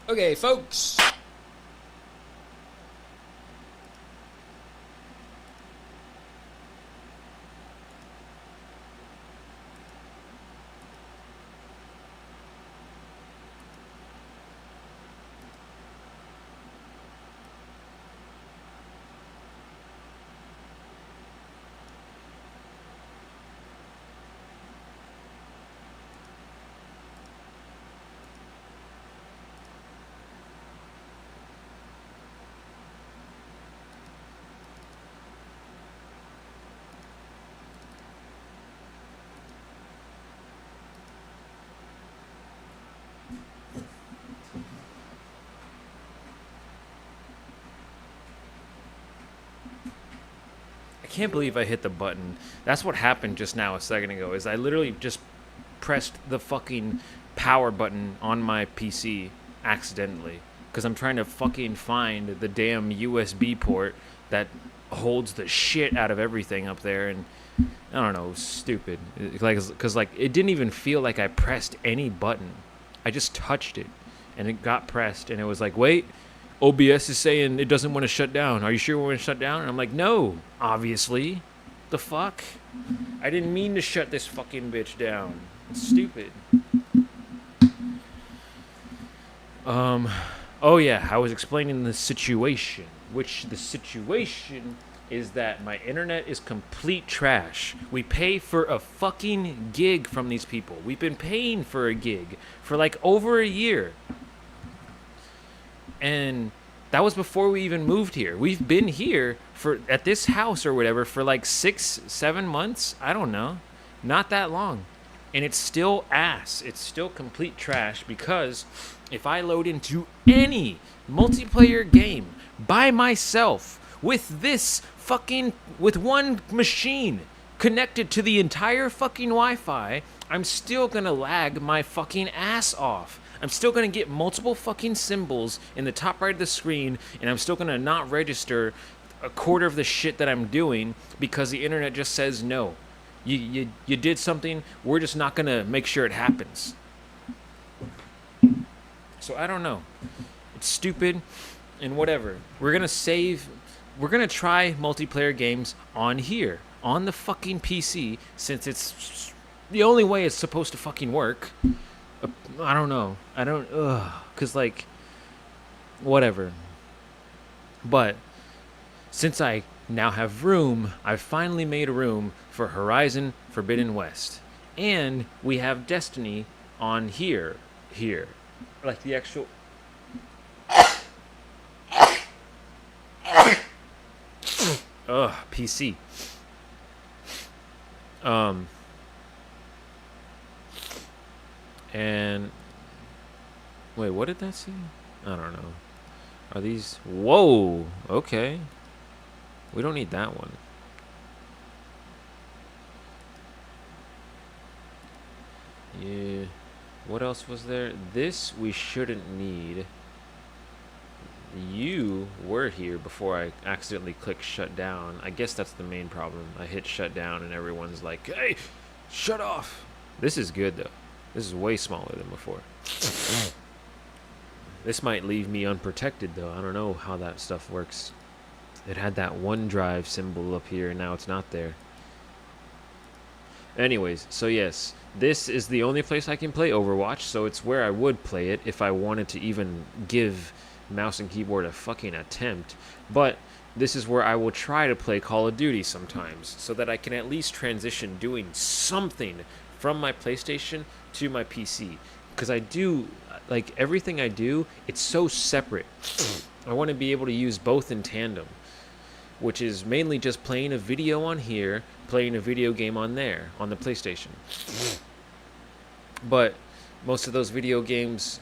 Okay, folks. I can't believe I hit the button. That's what happened just now a second ago. Is I literally just pressed the fucking power button on my PC accidentally because I'm trying to fucking find the damn USB port that holds the shit out of everything up there, and I don't know, it was stupid. Because it didn't even feel like I pressed any button. I just touched it, and it got pressed, and it was like, wait, OBS is saying it doesn't want to shut down. Are you sure we want to shut down? And I'm like, no, obviously. The fuck? I didn't mean to shut this fucking bitch down. It's stupid. Oh yeah, I was explaining the situation, which the situation is that my internet is complete trash. We pay for a fucking gig from these people. We've been paying for a gig for like over a year. And that was before we even moved here. We've been here for at this house or whatever for like 6-7 months. I don't know. Not that long. And it's still ass. It's still complete trash because if I load into any multiplayer game by myself with with one machine connected to the entire fucking Wi-Fi, I'm still gonna lag my fucking ass off. I'm still gonna get multiple fucking symbols in the top right of the screen, and I'm still gonna not register a quarter of the shit that I'm doing because the internet just says no. You did something, we're just not gonna make sure it happens. So I don't know. It's stupid and whatever. We're gonna try multiplayer games on here, on the fucking PC, since it's the only way it's supposed to fucking work. I don't know. Cause like, whatever. But since I now have room, I've finally made a room for Horizon Forbidden West. And we have Destiny on here. Like the actual... Ugh, PC. And... Wait, what did that say? I don't know. Are these... Whoa! Okay. We don't need that one. Yeah. What else was there? This we shouldn't need. You were here before I accidentally clicked shut down. I guess that's the main problem. I hit shut down and everyone's like, hey, shut off. This is good though. This is way smaller than before. This might leave me unprotected though. I don't know how that stuff works. It had that OneDrive symbol up here, and now it's not there. Anyways, so yes, this is the only place I can play Overwatch, so it's where I would play it if I wanted to even give mouse and keyboard a fucking attempt. But this is where I will try to play Call of Duty sometimes, so that I can at least transition doing something from my PlayStation to my PC. Because I do, like, everything I do, it's so separate. I want to be able to use both in tandem, which is mainly just playing a video on here, playing a video game on there, on the PlayStation. But most of those video games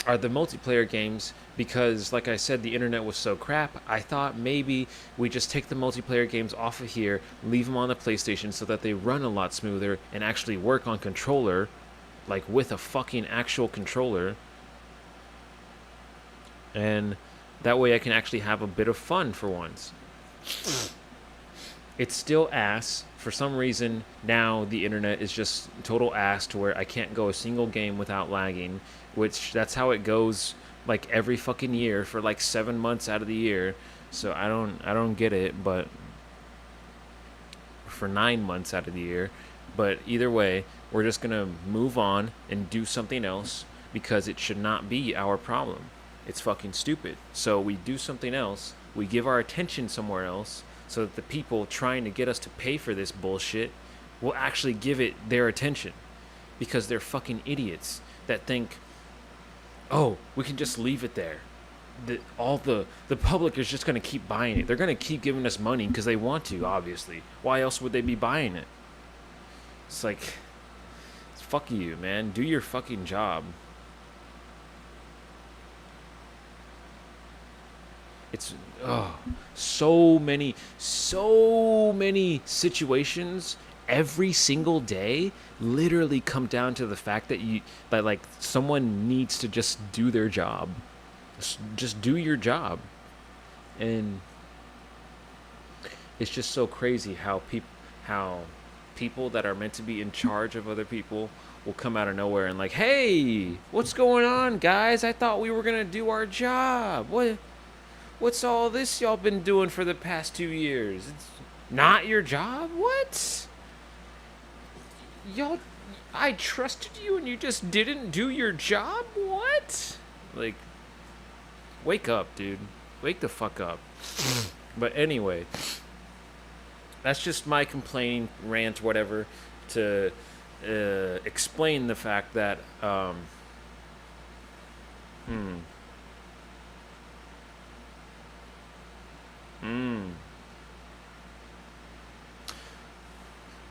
are the multiplayer games because, like I said, the internet was so crap. I thought maybe we just take the multiplayer games off of here, leave them on the PlayStation so that they run a lot smoother and actually work on controller, like with a fucking actual controller. And that way I can actually have a bit of fun for once. It's still ass. For some reason, now the internet is just total ass to where I can't go a single game without lagging, which that's how it goes like every fucking year for like 7 months out of the year. So I don't get it, but for 9 months out of the year. But either way, we're just gonna move on and do something else because it should not be our problem. It's fucking stupid. So we do something else. We give our attention somewhere else so that the people trying to get us to pay for this bullshit will actually give it their attention because they're fucking idiots that think, oh, we can just leave it there. The public is just going to keep buying it. They're going to keep giving us money because they want to, obviously. Why else would they be buying it? It's like, fuck you, man. Do your fucking job. It's so many situations every single day literally come down to the fact that like someone needs to just do their job. Just do your job. And it's just so crazy how people that are meant to be in charge of other people will come out of nowhere and like, "Hey, what's going on, guys? I thought we were going to do our job. What's all this y'all been doing for the past 2 years? It's not your job? What? Y'all, I trusted you and you just didn't do your job? What?" Like, wake up, dude. Wake the fuck up. But anyway, that's just my complaining rant, whatever, to explain the fact that,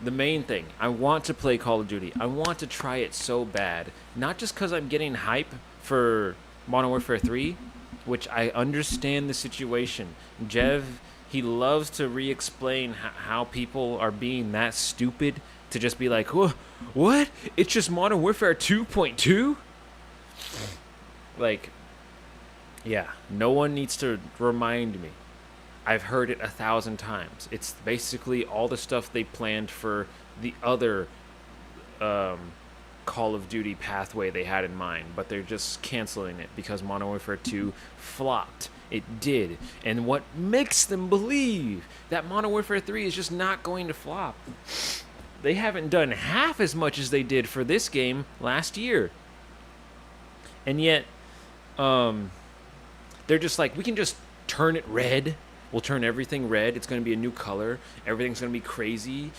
the main thing, I want to play Call of Duty. I want to try it so bad. Not just because I'm getting hype for Modern Warfare 3, which I understand the situation. Jev, he loves to re-explain how people are being that stupid to just be like, what? It's just Modern Warfare 2.2? Like, yeah, no one needs to remind me. I've heard it 1,000 times. It's basically all the stuff they planned for the other Call of Duty pathway they had in mind, but they're just canceling it because Modern Warfare 2 flopped. It did. And what makes them believe that Modern Warfare 3 is just not going to flop? They haven't done half as much as they did for this game last year. And yet, they're just like, we can just turn it red. We'll turn everything red. It's going to be a new color. Everything's going to be crazy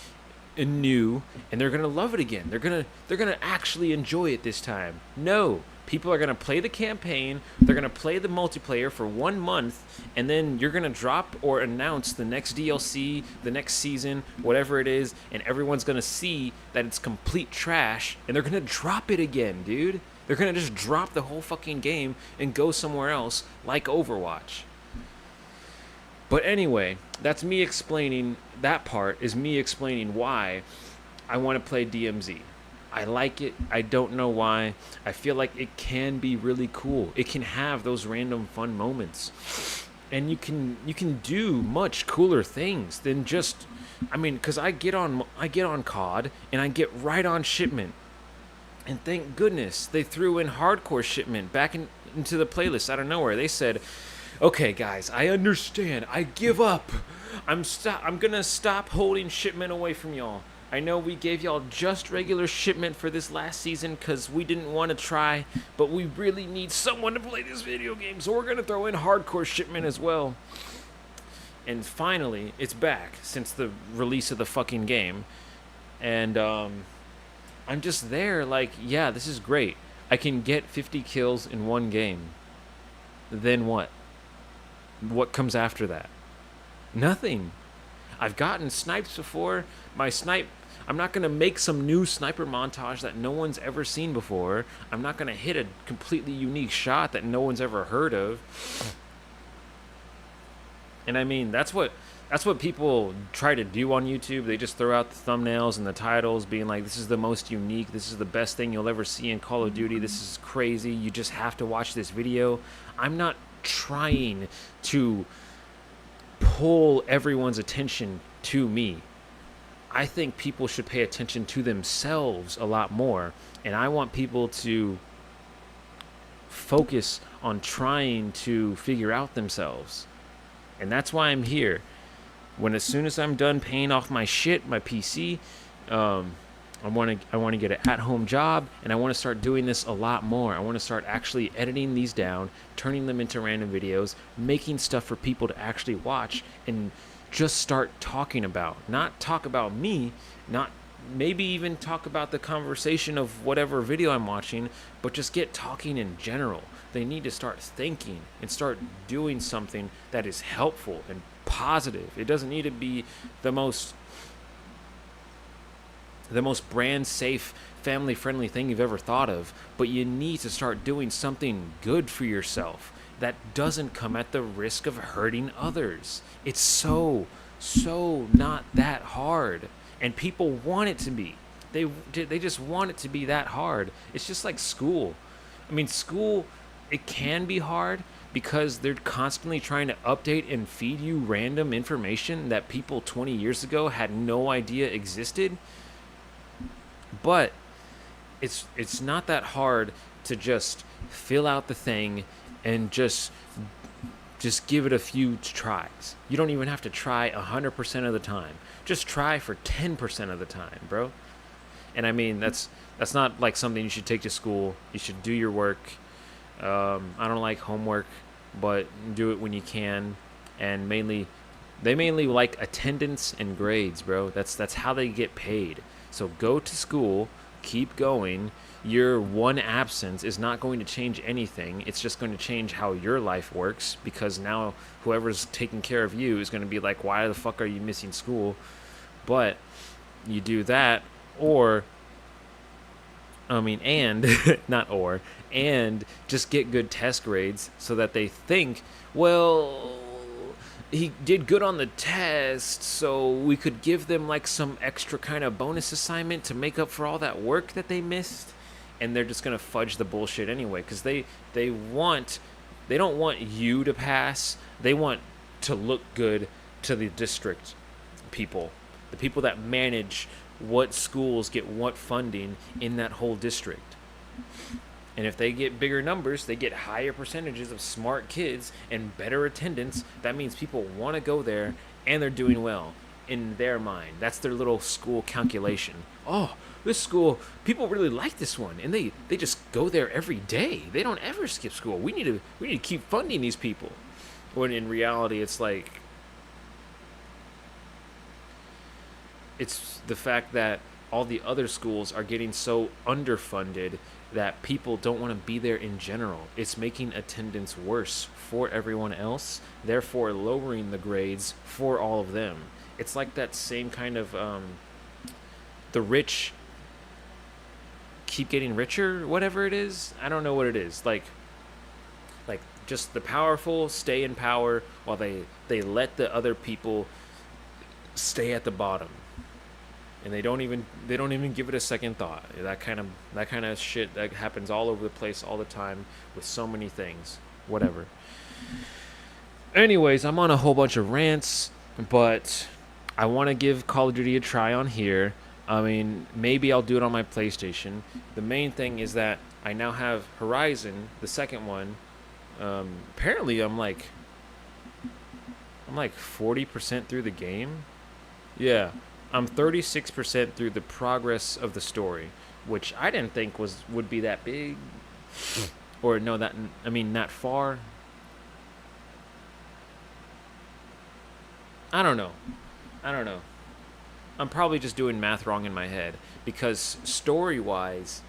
and new, and they're going to love it again. They're going to actually enjoy it this time. No. People are going to play the campaign. They're going to play the multiplayer for 1 month, and then you're going to drop or announce the next DLC, the next season, whatever it is, and everyone's going to see that it's complete trash, and they're going to drop it again, dude. They're going to just drop the whole fucking game and go somewhere else like Overwatch. But anyway, that's me explaining, that part is me explaining why I want to play DMZ. I like it. I don't know why. I feel like it can be really cool. It can have those random fun moments. And you can do much cooler things than just, I mean, cuz I get on COD and I get right on shipment. And thank goodness they threw in hardcore shipment back into the playlist out of nowhere. They said, "Okay, guys, I understand. I give up. I'm gonna stop holding shipment away from y'all. I know we gave y'all just regular shipment for this last season because we didn't want to try, but we really need someone to play this video game, so we're gonna throw in hardcore shipment as well." And finally, it's back since the release of the fucking game, and I'm just there like, yeah, this is great. I can get 50 kills in one game. Then what? What comes after that? Nothing. I've gotten snipes before. I'm not going to make some new sniper montage that no one's ever seen before. I'm not going to hit a completely unique shot that no one's ever heard of. And I mean, that's what people try to do on YouTube. They just throw out the thumbnails and the titles being like, this is the most unique, this is the best thing you'll ever see in Call of Duty, this is crazy, you just have to watch this video. I'm not trying to pull everyone's attention to me. I think people should pay attention to themselves a lot more, and I want people to focus on trying to figure out themselves. And that's why I'm here. When as soon as I'm done paying off my shit, my PC, I want to get an at-home job, and I want to start doing this a lot more. I want to start actually editing these down, turning them into random videos, making stuff for people to actually watch, and just start talking about. Not talk about me, not maybe even talk about the conversation of whatever video I'm watching, but just get talking in general. They need to start thinking and start doing something that is helpful and positive. It doesn't need to be the most brand safe, family friendly thing you've ever thought of, but you need to start doing something good for yourself that doesn't come at the risk of hurting others. It's so not that hard, and people want it to be. They just want it to be that hard. It's just like school. I mean, school, it can be hard because they're constantly trying to update and feed you random information that people 20 years ago had no idea existed. But it's not that hard to just fill out the thing and just give it a few tries. You don't even have to try 100% of the time. Just try for 10% of the time, bro. And I mean, that's not like something you should take to school. You should do your work. I don't like homework, but do it when you can. And they mainly like attendance and grades, bro. That's how they get paid. So go to school, keep going. Your one absence is not going to change anything. It's just going to change how your life works, because now whoever's taking care of you is going to be like, why the fuck are you missing school? But you do that, and just get good test grades so that they think, well, he did good on the test, so we could give them like some extra kind of bonus assignment to make up for all that work that they missed. And they're just gonna fudge the bullshit anyway, because they don't want you to pass. They want to look good to the district people, the people that manage what schools get what funding in that whole district. And if they get bigger numbers, they get higher percentages of smart kids and better attendance. That means people want to go there, and they're doing well in their mind. That's their little school calculation. Oh, this school, people really like this one, and they just go there every day. They don't ever skip school. We need to keep funding these people. When in reality, it's like, it's the fact that all the other schools are getting so underfunded that people don't want to be there in general. It's making attendance worse for everyone else, therefore lowering the grades for all of them. It's like that same kind of the rich keep getting richer, whatever it is. I don't know what it is. Like just the powerful stay in power while they let the other people stay at the bottom. And they don't even give it a second thought. That kind of shit that happens all over the place all the time with so many things. Whatever. Anyways, I'm on a whole bunch of rants, but I want to give Call of Duty a try on here. I mean, maybe I'll do it on my PlayStation. The main thing is that I now have Horizon, the second one. Apparently, I'm like 40% through the game. Yeah. I'm 36% through the progress of the story, which I didn't think would be that big, or no, that far. I don't know. I'm probably just doing math wrong in my head, because story-wise,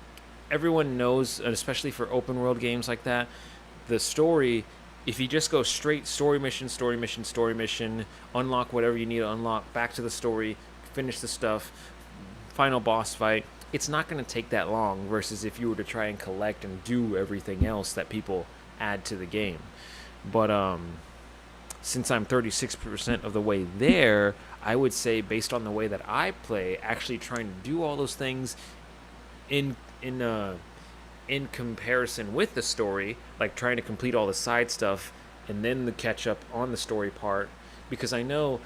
everyone knows, and especially for open world games like that, the story, if you just go straight story mission, unlock whatever you need to unlock, back to the story, finish the stuff, final boss fight, it's not going to take that long, versus if you were to try and collect and do everything else that people add to the game. But since I'm 36% of the way there, I would say, based on the way that I play, actually trying to do all those things in comparison with the story, like trying to complete all the side stuff and then the catch up on the story part. Because I know,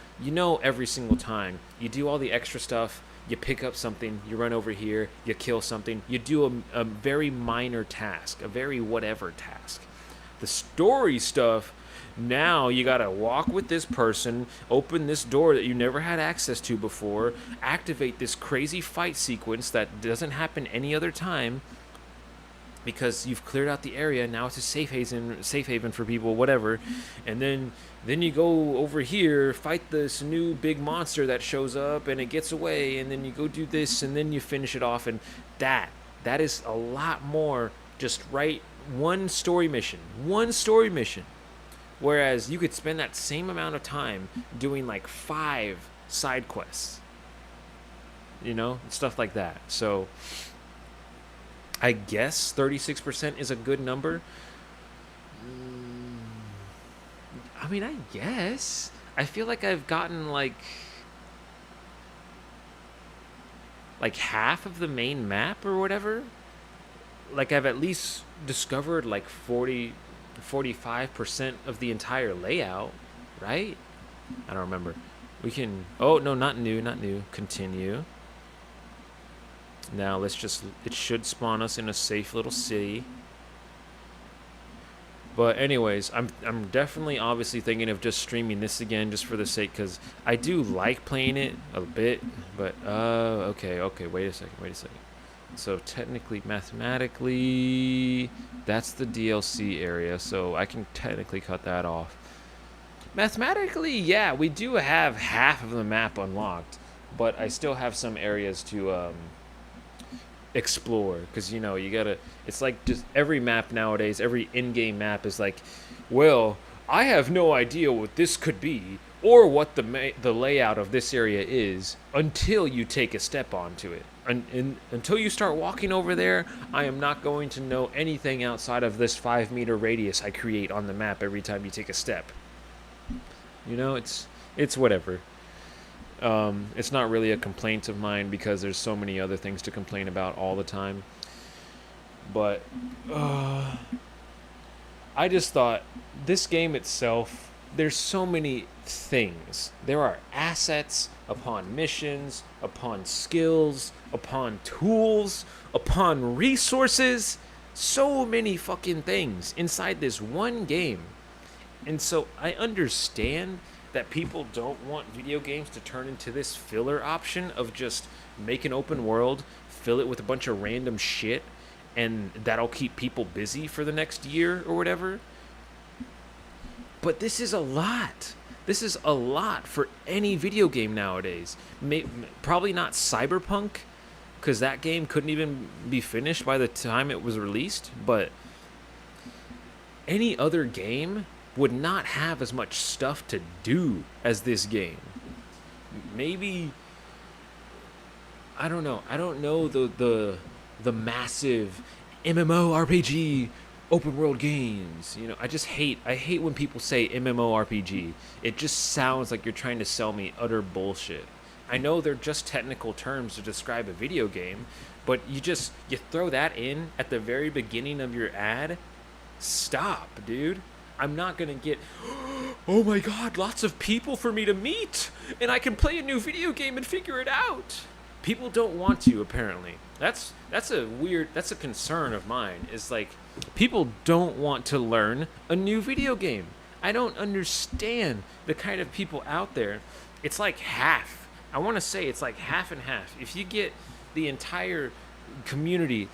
every single time you do all the extra stuff, you pick up something, you run over here, you kill something, you do a very minor task, a very whatever task. The story stuff, now you gotta walk with this person, open this door that you never had access to before, activate this crazy fight sequence that doesn't happen any other time because you've cleared out the area. Now it's a safe haven for people, whatever. And then you go over here, fight this new big monster that shows up, and it gets away, and then you go do this, and then you finish it off. And that is a lot more. Just write one story mission. Whereas you could spend that same amount of time doing like 5 side quests. You know, stuff like that. So I guess 36% is a good number. I mean, I guess. I feel like I've gotten like half of the main map or whatever. Like I've at least discovered like 45% of the entire layout, right? I don't remember. We can, oh no, not new. Continue. Now let's just, it should spawn us in a safe little city. But anyways, I'm definitely obviously thinking of just streaming this again just for the sake, because I do like playing it a bit. But okay, wait a second. So technically, mathematically, that's the DLC area, so I can technically cut that off. Mathematically, yeah, we do have half of the map unlocked, but I still have some areas to explore, because you know, you gotta, it's like just every map nowadays, every in-game map is like, well, I have no idea what this could be or what the layout of this area is until you take a step onto it. Until you start walking over there, I am not going to know anything outside of this 5-meter radius I create on the map every time you take a step. You know, it's whatever. It's not really a complaint of mine because there's so many other things to complain about all the time. But I just thought this game itself, there's so many things. There are assets upon missions, upon skills, upon tools, upon resources. So many fucking things inside this one game. And so I understand that people don't want video games to turn into this filler option of just make an open world, fill it with a bunch of random shit, and that'll keep people busy for the next year or whatever. But this is a lot. This is a lot for any video game nowadays. Probably not Cyberpunk, because that game couldn't even be finished by the time it was released, but any other game would not have as much stuff to do as this game. Maybe, I don't know the massive MMORPG open world games. You know, I hate when people say MMORPG. It just sounds like you're trying to sell me utter bullshit. I know they're just technical terms to describe a video game, but you throw that in at the very beginning of your ad. Stop, dude. I'm not gonna get, oh my god, lots of people for me to meet, and I can play a new video game and figure it out. People don't want to, apparently. That's a concern of mine, is like, people don't want to learn a new video game. I don't understand the kind of people out there. It's like half. I want to say it's like half and half. If you get the entire community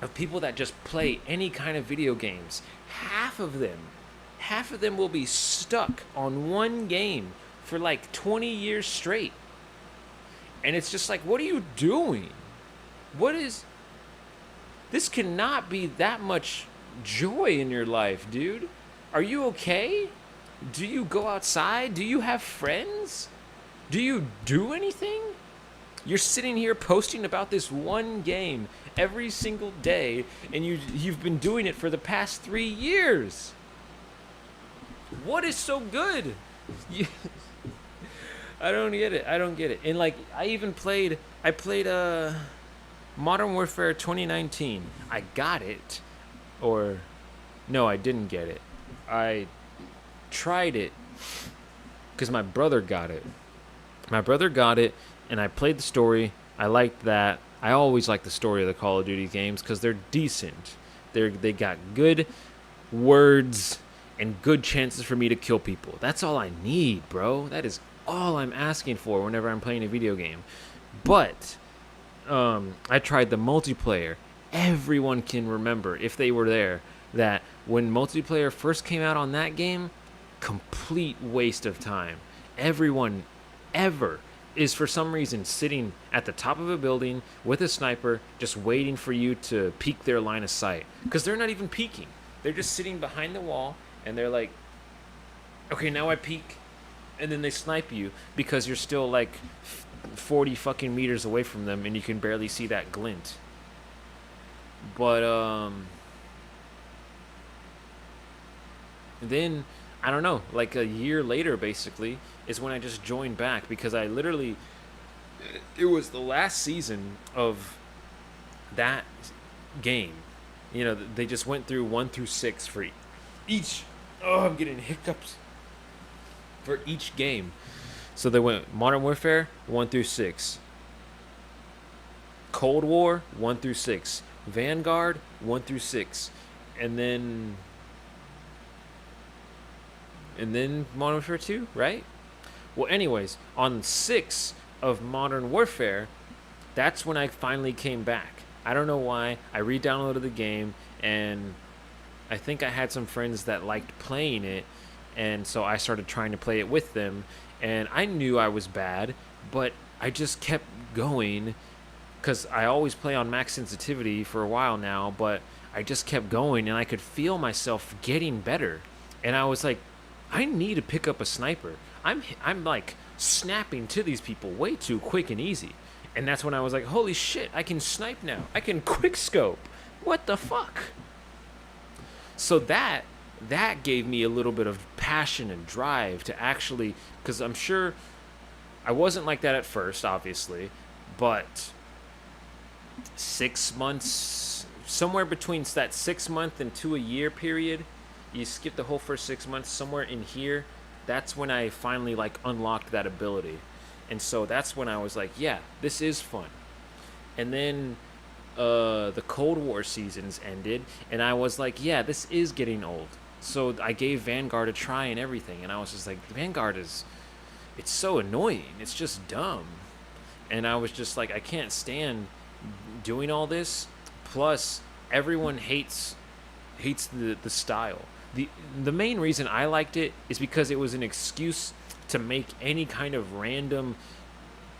of people that just play any kind of video games, half of them will be stuck on one game for like 20 years straight. And it's just like, what are you doing? This cannot be that much joy in your life, dude. Are you okay? Do you go outside? Do you have friends? Do you do anything? You're sitting here posting about this one game every single day, and you've been doing it for the past 3 years. What is so good? I don't get it. And like, I played Modern Warfare 2019. I got it. Or no, I didn't get it. I tried it because my brother got it. and I played the story. I liked that. I always like the story of the Call of Duty games because they're decent. They got good words and good chances for me to kill people. That's all I need, bro. That is all I'm asking for whenever I'm playing a video game. But I tried the multiplayer. Everyone can remember, if they were there, that when multiplayer first came out on that game, complete waste of time. Everyone ever is for some reason sitting at the top of a building with a sniper just waiting for you to peek their line of sight, because they're not even peeking. They're just sitting behind the wall and they're like, okay, now I peek, and then they snipe you because you're still like 40 fucking meters away from them and you can barely see that glint. But then I don't know, like a year later basically is when I just joined back, because I literally, it was the last season of that game. You know, they just went through 1 through 6 for each. Oh, I'm getting hiccups. For each game. So they went Modern Warfare 1 through 6, Cold War 1 through 6, Vanguard 1 through 6, and then Modern Warfare 2, right? Well, anyways, on 6 of Modern Warfare, that's when I finally came back. I don't know why. I re-downloaded the game, and I think I had some friends that liked playing it, and so I started trying to play it with them, and I knew I was bad, but I just kept going, because I always play on max sensitivity for a while now, but I just kept going, and I could feel myself getting better, and I was like, I need to pick up a sniper. I'm like snapping to these people way too quick and easy. And that's when I was like, holy shit, I can snipe now. I can quick scope. What the fuck? So that gave me a little bit of passion and drive to actually, because I'm sure I wasn't like that at first, obviously, but 6 months, somewhere between that 6 month and to a year period, you skip the whole first 6 months, somewhere in here, that's when I finally like unlocked that ability. And so that's when I was like, yeah, this is fun. And then the Cold War seasons ended, and I was like, yeah, this is getting old. So I gave Vanguard a try and everything, and I was just like, Vanguard it's so annoying. It's just dumb. And I was just like, I can't stand doing all this. Plus, everyone hates the style. The main reason I liked it is because it was an excuse to make any kind of random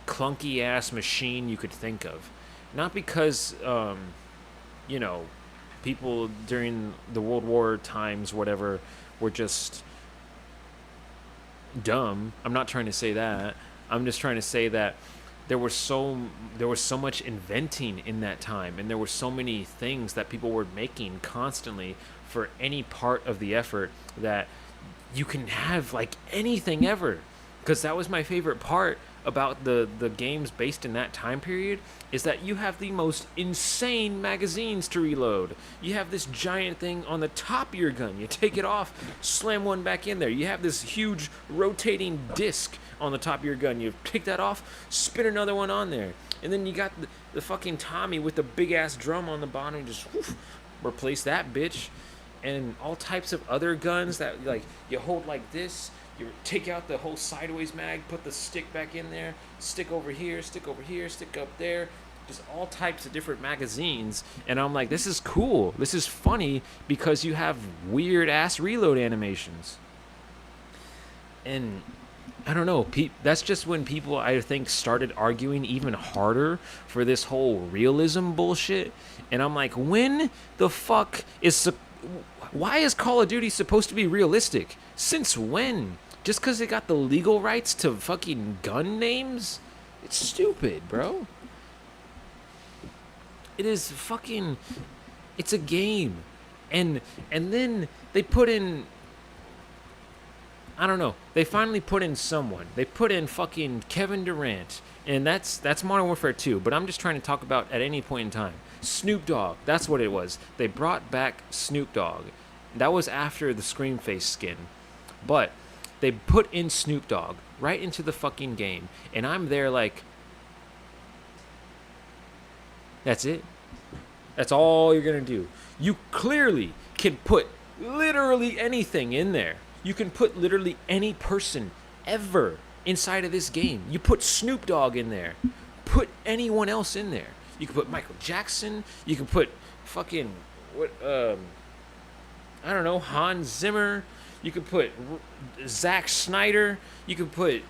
clunky ass machine you could think of. Not because you know, people during the World War times, whatever, were just dumb. I'm not trying to say that. I'm just trying to say that there was so much inventing in that time, and there were so many things that people were making constantly for any part of the effort, that you can have like anything ever. Because that was my favorite part about the games based in that time period, is that you have the most insane magazines to reload. You have this giant thing on the top of your gun. You take it off, slam one back in there. You have this huge rotating disc on the top of your gun. You take that off, spin another one on there. And then you got the fucking Tommy with the big ass drum on the bottom, and just replace that bitch. And all types of other guns that like you hold like this. You take out the whole sideways mag, put the stick back in there, stick over here, stick up there, just all types of different magazines. And I'm like, this is cool. This is funny because you have weird ass reload animations. And I don't know, that's just when people, I think, started arguing even harder for this whole realism bullshit. And I'm like, when the fuck why is Call of Duty supposed to be realistic? Since when? Just because they got the legal rights to fucking gun names? It's stupid, bro. It is fucking... It's a game. And then they put in... I don't know. They finally put in someone. They put in fucking Kevin Durant. And that's Modern Warfare 2. But I'm just trying to talk about at any point in time. Snoop Dogg. That's what it was. They brought back Snoop Dogg. That was after the Scream Face skin. But they put in Snoop Dogg right into the fucking game. And I'm there like, That's it. That's all you're going to do. You clearly can put literally anything in there. You can put literally any person ever inside of this game. You put Snoop Dogg in there. Put anyone else in there. You can put Michael Jackson. You can put fucking I don't know, Hans Zimmer. You could put Zack Snyder. You could put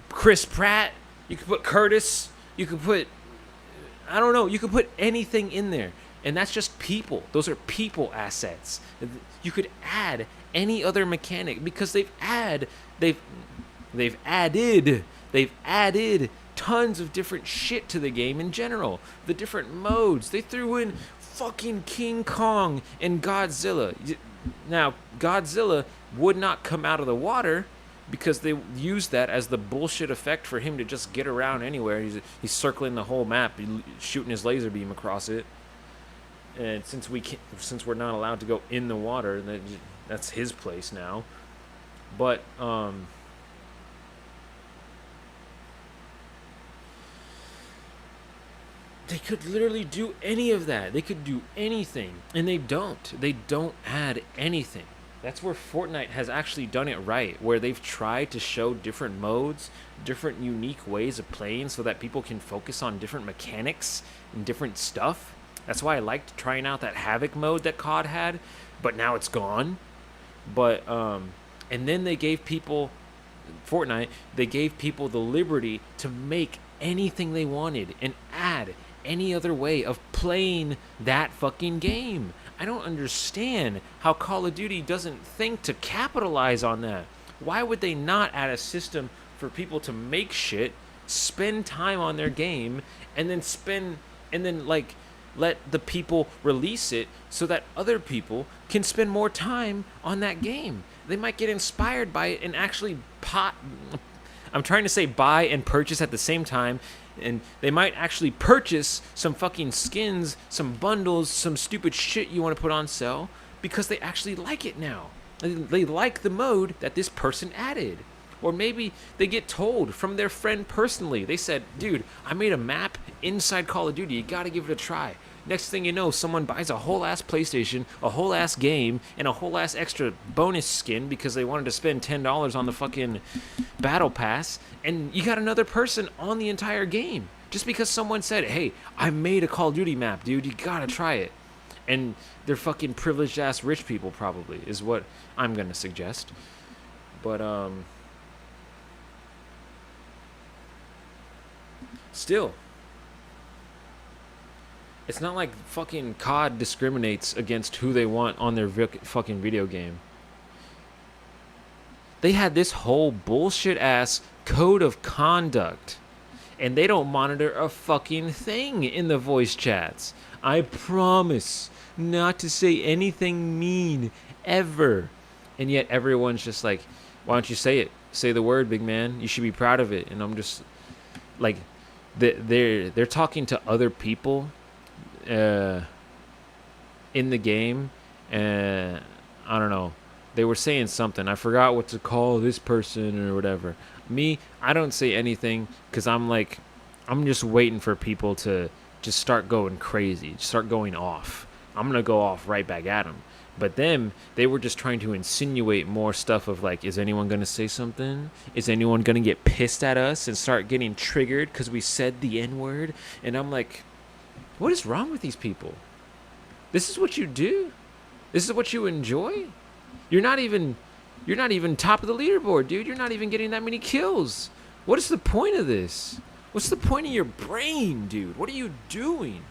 Chris Pratt. You could put Curtis. You could put, I don't know, you could put anything in there. And that's just people. Those are people assets. You could add any other mechanic because they've added tons of different shit to the game in general. The different modes. They threw in fucking King Kong and Godzilla. Now, Godzilla would not come out of the water because they used that as the bullshit effect for him to just get around anywhere. He's circling the whole map, shooting his laser beam across it. And since we're not allowed to go in the water, that's his place now. But they could literally do any of that. They could do anything, and they don't. They don't add anything. That's where Fortnite has actually done it right, where they've tried to show different modes, different unique ways of playing so that people can focus on different mechanics and different stuff. That's why I liked trying out that Havoc mode that COD had, but now it's gone. But and then they gave people Fortnite, they gave people the liberty to make anything they wanted and add any other way of playing that fucking game. I don't understand how Call of Duty doesn't think to capitalize on that. Why would they not add a system for people to make shit, spend time on their game, and then like let the people release it so that other people can spend more time on that game? They might get inspired by it and actually I'm trying to say buy and purchase at the same time, and they might actually purchase some fucking skins, some bundles, some stupid shit you want to put on sale because they actually like it now. They like the mode that this person added. Or maybe they get told from their friend personally. They said, dude, I made a map inside Call of Duty. You got to give it a try. Next thing you know, someone buys a whole ass PlayStation, a whole ass game, and a whole ass extra bonus skin because they wanted to spend $10 on the fucking battle pass. And you got another person on the entire game. Just because someone said, hey, I made a Call of Duty map, dude. You got to try it. And they're fucking privileged ass rich people probably is what I'm going to suggest. But, still, it's not like fucking COD discriminates against who they want on their fucking video game. They had this whole bullshit ass code of conduct, and they don't monitor a fucking thing in the voice chats. I promise not to say anything mean ever. And yet everyone's just like, why don't you say it? Say the word, big man. You should be proud of it. And I'm just like, they're talking to other people in the game, and I don't know, they were saying something. I forgot what to call this person or whatever. Me, I don't say anything because I'm just waiting for people to just start going crazy, start going off. I'm gonna go off right back at them. But then they were just trying to insinuate more stuff of like, is anyone going to say something? Is anyone going to get pissed at us and start getting triggered because we said the N-word? And I'm like, what is wrong with these people? This is what you do? This is what you enjoy? You're not even top of the leaderboard, dude. You're not even getting that many kills. What is the point of this? What's the point of your brain, dude? What are you doing?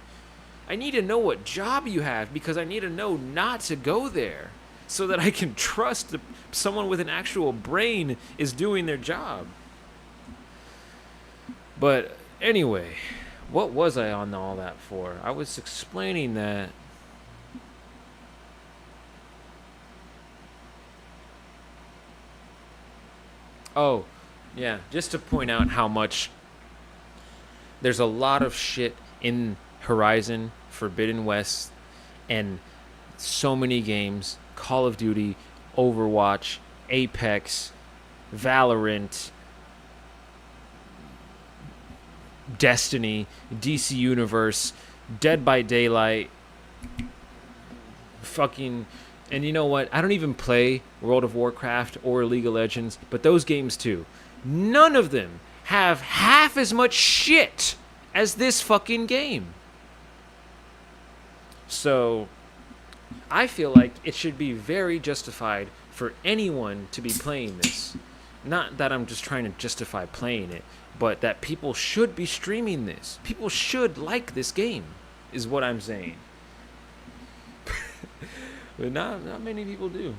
I need to know what job you have because I need to know not to go there so that I can trust that someone with an actual brain is doing their job. But anyway, what was I on all that for? I was explaining that oh, yeah, just to point out how much there's a lot of shit in Horizon Forbidden West and so many games, Call of Duty, Overwatch, Apex, Valorant, Destiny, DC Universe, Dead by Daylight, fucking, and you know what? I don't even play World of Warcraft or League of Legends, but those games too. None of them have half as much shit as this fucking game. So, I feel like it should be very justified for anyone to be playing this. Not that I'm just trying to justify playing it, but that people should be streaming this. People should like this game, is what I'm saying. But not many people do.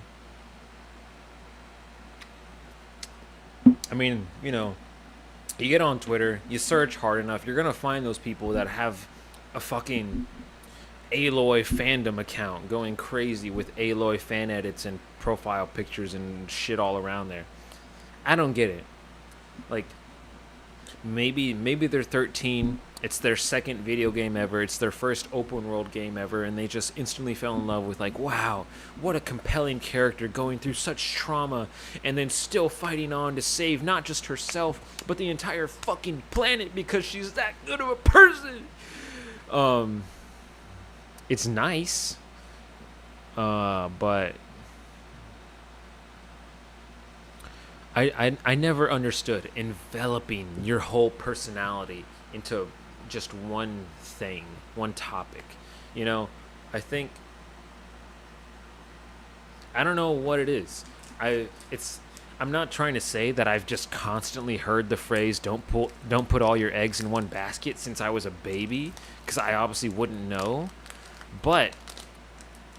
I mean, you know, you get on Twitter, you search hard enough, you're gonna find those people that have a fucking Aloy fandom account going crazy with Aloy fan edits and profile pictures and shit all around there. I don't get it. Like, maybe they're 13. It's their second video game ever. It's their first open world game ever, and they just instantly fell in love with, like, wow, what a compelling character going through such trauma and then still fighting on to save not just herself but the entire fucking planet because she's that good of a person. It's nice, but I never understood enveloping your whole personality into just one thing, one topic. You know, I don't know what it is. I'm not trying to say that I've just constantly heard the phrase don't put all your eggs in one basket since I was a baby, because I obviously wouldn't know. But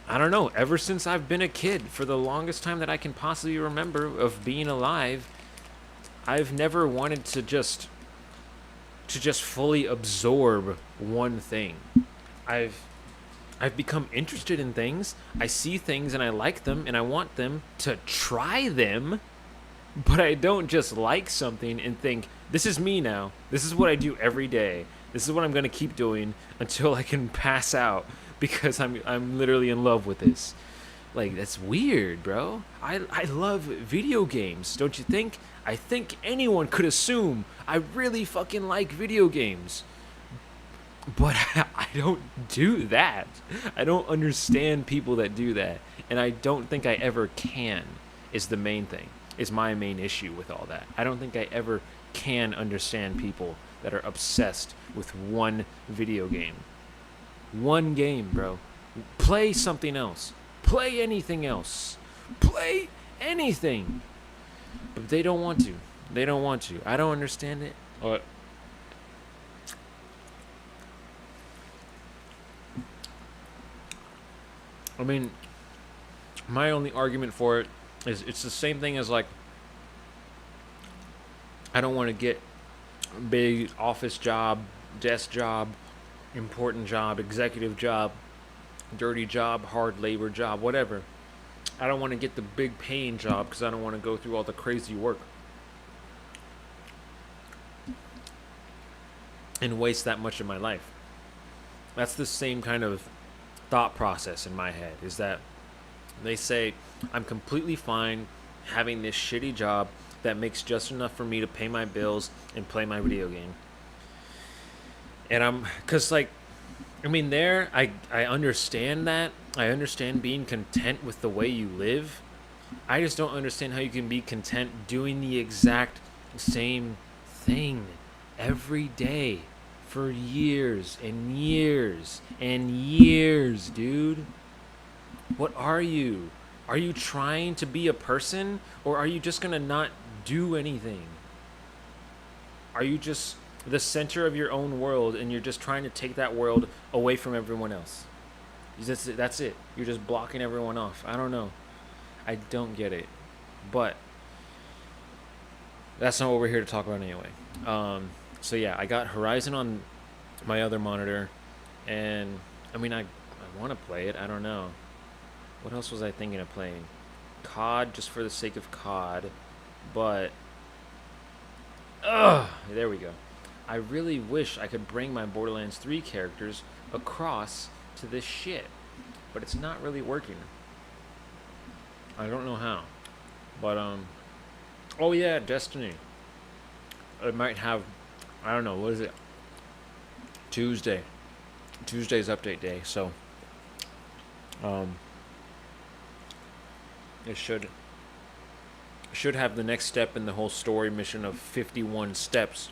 I don't know, ever since I've been a kid, for the longest time that I can possibly remember of being alive, I've never wanted to just fully absorb one thing. I've become interested in things. I see things and I like them and I want them to try them, but I don't just like something and think, this is me now. This is what I do every day. This is what I'm going to keep doing until I can pass out because I'm literally in love with this. Like, that's weird, bro. I love video games, don't you think? I think anyone could assume I really fucking like video games. But I don't do that. I don't understand people that do that. And I don't think I ever can, is the main thing. Is my main issue with all that. I don't think I ever can understand people that are obsessed with one video game. One game, bro. Play something else. Play anything else. Play anything. But they don't want to. They don't want to. I don't understand it. But I mean, my only argument for it is it's the same thing as, like, I don't want to get a big office job, desk job, important job, executive job, dirty job, hard labor job, whatever. I don't want to get the big paying job because I don't want to go through all the crazy work and waste that much of my life. That's the same kind of thought process in my head, is that they say I'm completely fine having this shitty job that makes just enough for me to pay my bills and play my video game. And because, like, I mean, I understand that. I understand being content with the way you live. I just don't understand how you can be content doing the exact same thing every day for years and years and years, dude. What are you? Are you trying to be a person, or are you just gonna not do anything? Are you just the center of your own world and you're just trying to take that world away from everyone else? That's it. You're just blocking everyone off. I don't know. I don't get it. But that's not what we're here to talk about anyway. So yeah, I got Horizon on my other monitor, and I mean, I want to play it. I don't know. What else was I thinking of playing? COD, just for the sake of COD. But there we go. I really wish I could bring my Borderlands 3 characters across to this shit, but it's not really working. I don't know how. But oh yeah, Destiny. It might have, I don't know, what is it? Tuesday. Tuesday's update day, so um, it should have the next step in the whole story mission of 51 steps.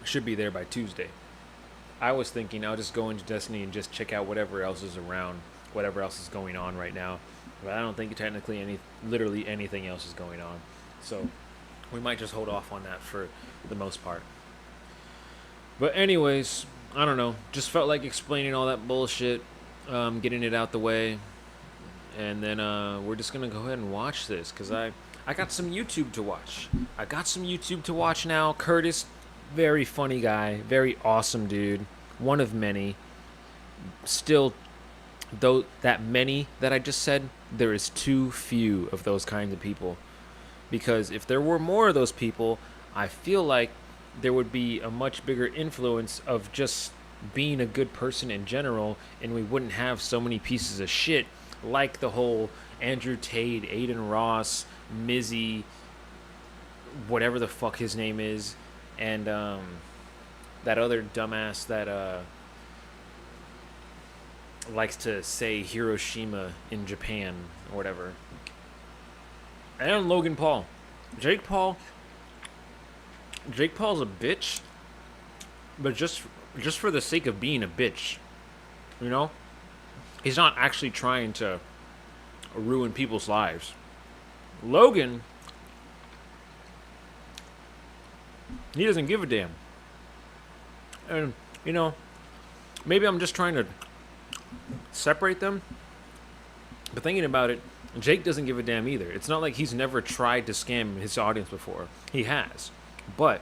Should be there by Tuesday. I was thinking I'll just go into Destiny and just check out whatever else is around, whatever else is going on right now. But I don't think technically literally anything else is going on. So we might just hold off on that for the most part. But anyways, I don't know. Just felt like explaining all that bullshit, getting it out the way. And then we're just going to go ahead and watch this because I got some YouTube to watch. I got some YouTube to watch now. Curtis, very funny guy, very awesome dude. One of many. Still, though, that many that I just said, there is too few of those kinds of people. Because if there were more of those people, I feel like there would be a much bigger influence of just being a good person in general, and we wouldn't have so many pieces of shit like the whole Andrew Tate, Aiden Ross, Mizzy, whatever the fuck his name is, and that other dumbass that likes to say Hiroshima in Japan or whatever. And Logan Paul. Jake Paul's a bitch, but just for the sake of being a bitch, you know? He's not actually trying to ruin people's lives. Logan, he doesn't give a damn. And, you know, maybe I'm just trying to separate them. But thinking about it, Jake doesn't give a damn either. It's not like he's never tried to scam his audience before. He has. But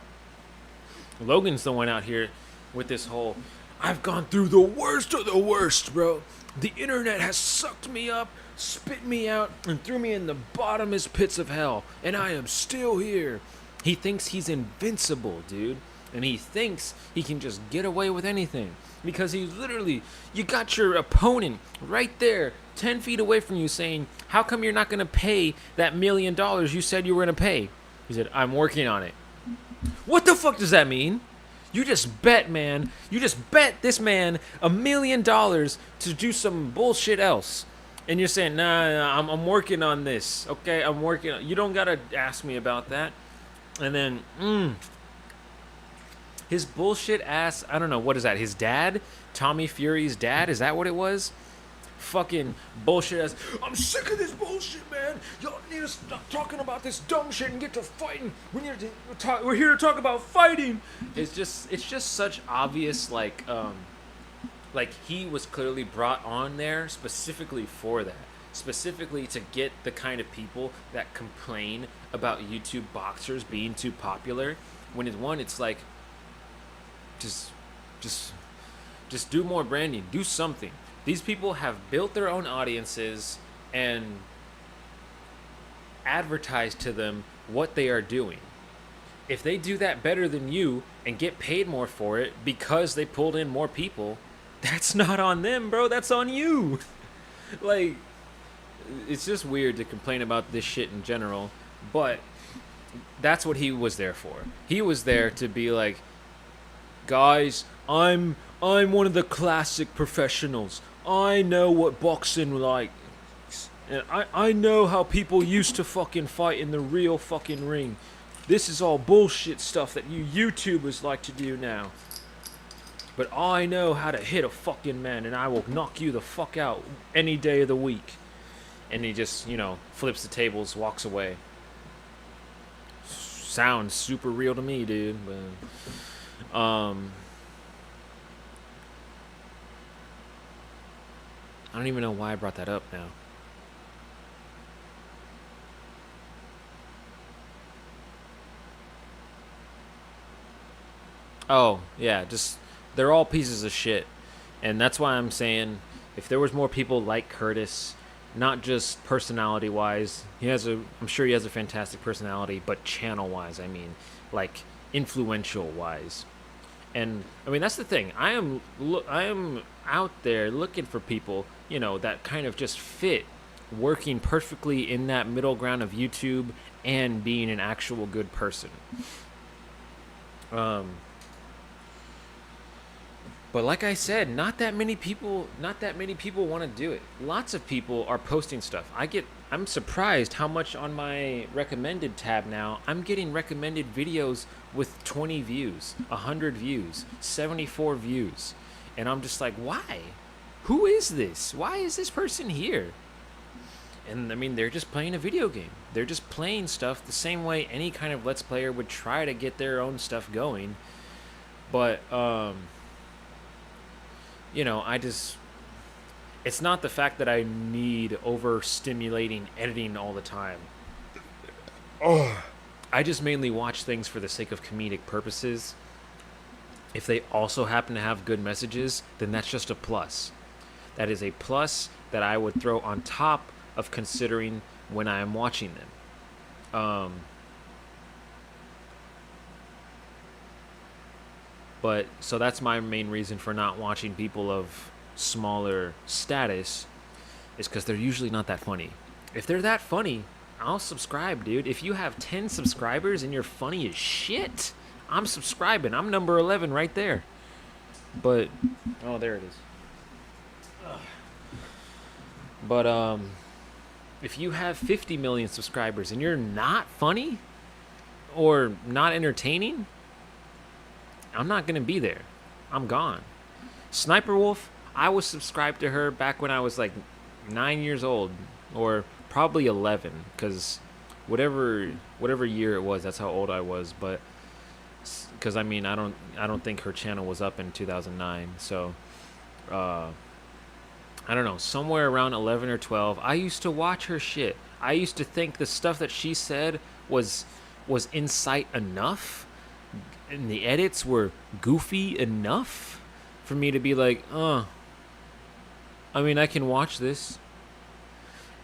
Logan's the one out here with this whole, I've gone through the worst of the worst, bro. The internet has sucked me up, spit me out, and threw me in the bottomless pits of hell. And I am still here. He thinks he's invincible, dude. And he thinks he can just get away with anything. Because he literally, you got your opponent right there, 10 feet away from you saying, how come you're not going to pay that $1 million you said you were going to pay? He said, I'm working on it. What the fuck does that mean? You just bet, man. You just bet this man $1 million to do some bullshit else. And you're saying, nah, I'm working on this. Okay, I'm working on. You don't got to ask me about that. And then, his bullshit ass, I don't know, what is that? His dad? Tommy Fury's dad? Is that what it was? Fucking bullshit ass. I'm sick of this bullshit, man. Y'all need to stop talking about this dumb shit and get to fighting. We're here to talk about fighting. It's just such obvious, like he was clearly brought on there specifically for that. Specifically to get the kind of people that complain about YouTube boxers being too popular. When it's like, just do more branding, do something. These people have built their own audiences and advertise to them what they are doing. If they do that better than you and get paid more for it because they pulled in more people, that's not on them, bro. That's on you. Like, it's just weird to complain about this shit in general, but that's what he was there for. He was there to be like, guys, I'm one of the classic professionals. I know what boxing like. And I know how people used to fucking fight in the real fucking ring. This is all bullshit stuff that you YouTubers like to do now. But I know how to hit a fucking man, and I will knock you the fuck out any day of the week. And he just, flips the tables, walks away. Sounds super real to me, dude. But, I don't even know why I brought that up now. Oh, yeah, they're all pieces of shit. And that's why I'm saying, if there was more people like Curtis, not just personality-wise, I'm sure he has a fantastic personality, but channel-wise, I mean, like, influential-wise. And, I mean, that's the thing. I am out there looking for people, that kind of just fit working perfectly in that middle ground of YouTube and being an actual good person. But like I said, not that many people want to do it. Lots of people are posting stuff. I'm surprised how much on my recommended tab now I'm getting recommended videos with 20 views, 100 views, 74 views. And I'm just like, "Why? Who is this? Why is this person here?" And I mean, they're just playing a video game. They're just playing stuff the same way any kind of let's player would try to get their own stuff going. But I just, it's not the fact that I need overstimulating editing all the time. Oh, I just mainly watch things for the sake of comedic purposes. If they also happen to have good messages, then that's just a plus. That is a plus that I would throw on top of considering when I am watching them. But so that's my main reason for not watching people of smaller status, is because they're usually not that funny. If they're that funny, I'll subscribe, dude. If you have 10 subscribers and you're funny as shit, I'm subscribing. I'm number 11 right there. But oh, there it is. But if you have 50 million subscribers and you're not funny or not entertaining, I'm not going to be there. I'm gone. Sniper Wolf, I was subscribed to her back when I was like 9 years old, or probably 11, because whatever year it was, that's how old I was. But because I mean, I don't think her channel was up in 2009, so I don't know, somewhere around 11 or 12. I used to watch her shit. I used to think the stuff that she said was insight enough, and the edits were goofy enough for me to be like, I mean, I can watch this.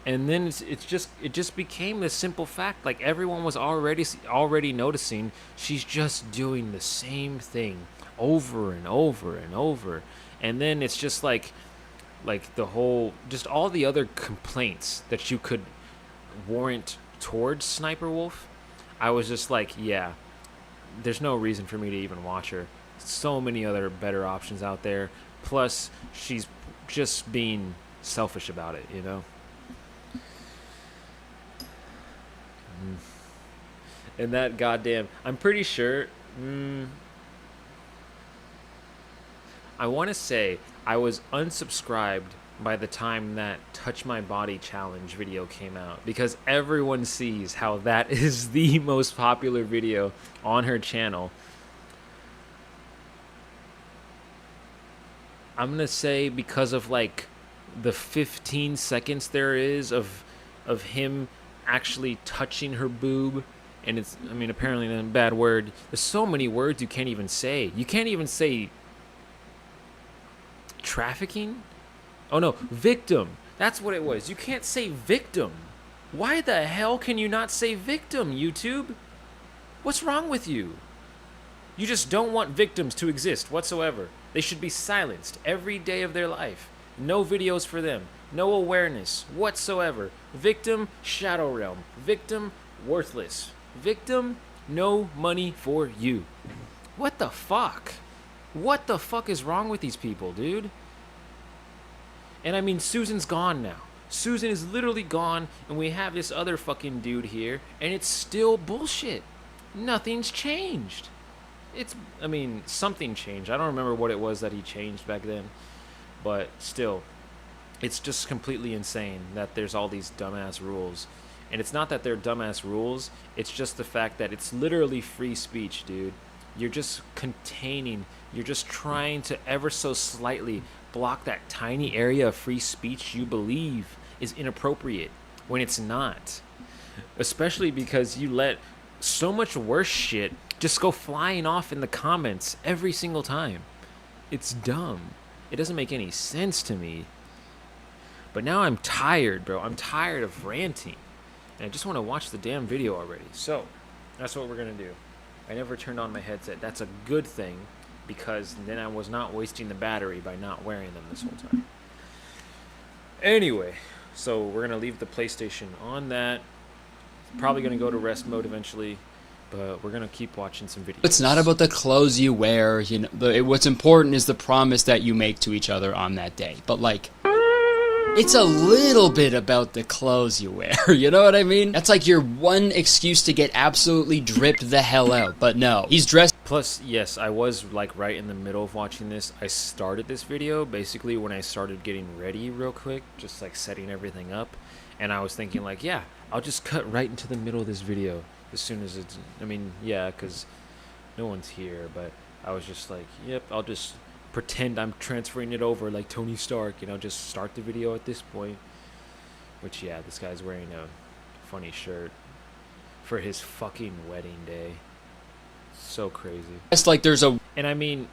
And then it just became this simple fact. Like, everyone was already noticing she's just doing the same thing over and over and over. And then it's just like the whole, just all the other complaints that you could warrant towards Sniper Wolf. I was just like, yeah, there's no reason for me to even watch her. So many other better options out there. Plus, she's just being selfish about it, you know? And that goddamn, I'm pretty sure, I want to say I was unsubscribed by the time that Touch My Body Challenge video came out, because everyone sees how that is the most popular video on her channel. I'm going to say because of like the 15 seconds there is of him actually touching her boob. And it's, I mean, apparently a bad word. There's so many words you can't even say. You can't even say trafficking? Oh no, victim. That's what it was. You can't say victim. Why the hell can you not say victim, YouTube? What's wrong with you? You just don't want victims to exist whatsoever. They should be silenced every day of their life. No videos for them. No awareness whatsoever. Victim, Shadow Realm. Victim, worthless. Victim, no money for you. What the fuck? What the fuck is wrong with these people, dude? And I mean, Susan's gone now. Susan is literally gone, and we have this other fucking dude here, and it's still bullshit. Nothing's changed. I mean, something changed. I don't remember what it was that he changed back then, but still, it's just completely insane that there's all these dumbass rules. And it's not that they're dumbass rules, it's just the fact that it's literally free speech, dude. You're just you're just trying to ever so slightly block that tiny area of free speech you believe is inappropriate when it's not. Especially because you let so much worse shit just go flying off in the comments every single time. It's dumb. It doesn't make any sense to me. But now I'm tired, bro. I'm tired of ranting. And I just want to watch the damn video already. So, that's what we're going to do. I never turned on my headset. That's a good thing, because then I was not wasting the battery by not wearing them this whole time. Anyway, so we're going to leave the PlayStation on that. Probably going to go to rest mode eventually. But we're gonna keep watching some videos. It's not about the clothes you wear. What's important is the promise that you make to each other on that day. But like, it's a little bit about the clothes you wear. You know what I mean? That's like your one excuse to get absolutely dripped the hell out. But no, he's dressed. Plus, yes, I was like right in the middle of watching this. I started this video basically when I started getting ready real quick, just like setting everything up. And I was thinking like, yeah, I'll just cut right into the middle of this video as soon as it's, I mean, yeah, because no one's here. But I was just like, yep, I'll just pretend I'm transferring it over like Tony Stark, you know, just start the video at this point. Which, yeah, this guy's wearing a funny shirt for his fucking wedding day. So crazy. It's like there's a. And I mean,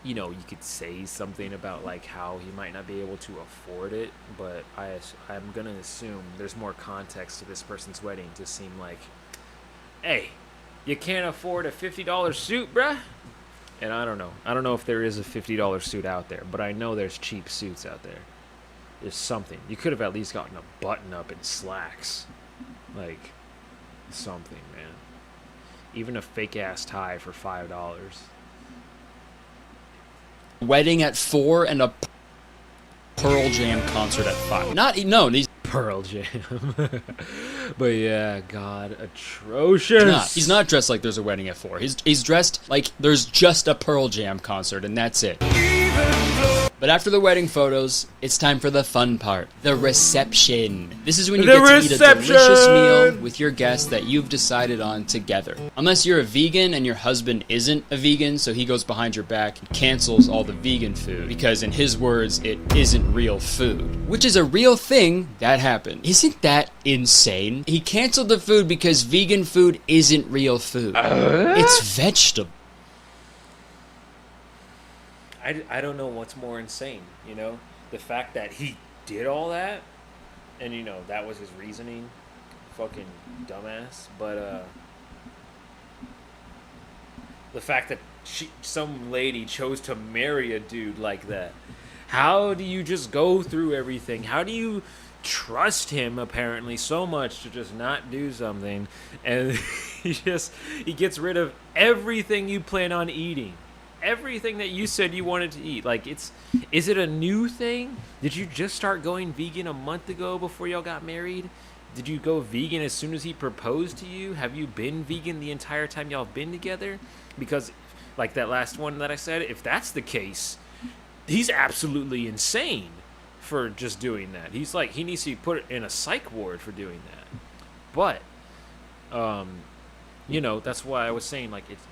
you know, you could say something about like how he might not be able to afford it, but I'm gonna assume there's more context to this person's wedding to seem like, hey, you can't afford a $50 suit, bruh? And I don't know if there is a $50 suit out there, but I know there's cheap suits out there. There's something. You could have at least gotten a button up and slacks. Like, something, man. Even a fake ass tie for $5. Wedding at 4 and a Pearl Jam concert at 5. These Pearl Jam. But yeah, God, atrocious. He's not dressed like there's a wedding at 4. He's dressed like there's just a Pearl Jam concert and that's it. But after the wedding photos, it's time for the fun part, the reception. This is when you get to eat a delicious meal with your guests that you've decided on together. Unless you're a vegan and your husband isn't a vegan, so he goes behind your back and cancels all the vegan food, because in his words, it isn't real food. Which is a real thing that happened. Isn't that insane? He canceled the food because vegan food isn't real food. It's vegetable. I don't know what's more insane, you know? The fact that he did all that, and, you know, that was his reasoning. Fucking dumbass. But, the fact that some lady chose to marry a dude like that. How do you just go through everything? How do you trust him, apparently, so much to just not do something? And he gets rid of everything you plan on eating. Everything that you said you wanted to eat. Like, is it a new thing? Did you just start going vegan a month ago before y'all got married? Did you go vegan as soon as he proposed to you? Have you been vegan the entire time y'all have been together? Because, like that last one that I said, if that's the case, he's absolutely insane for just doing that. He's like, he needs to be put in a psych ward for doing that. But, you know, that's why I was saying, like, it's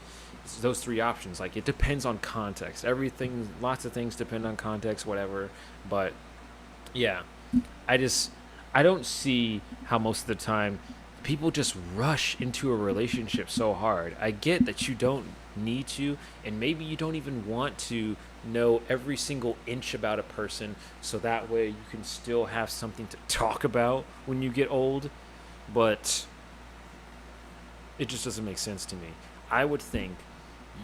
those three options. Like, it depends on context. Everything, lots of things depend on context, whatever. But yeah, I don't see how most of the time people just rush into a relationship so hard. I get that you don't need to, and maybe you don't even want to know every single inch about a person, so that way you can still have something to talk about when you get old. But it just doesn't make sense to me. I would think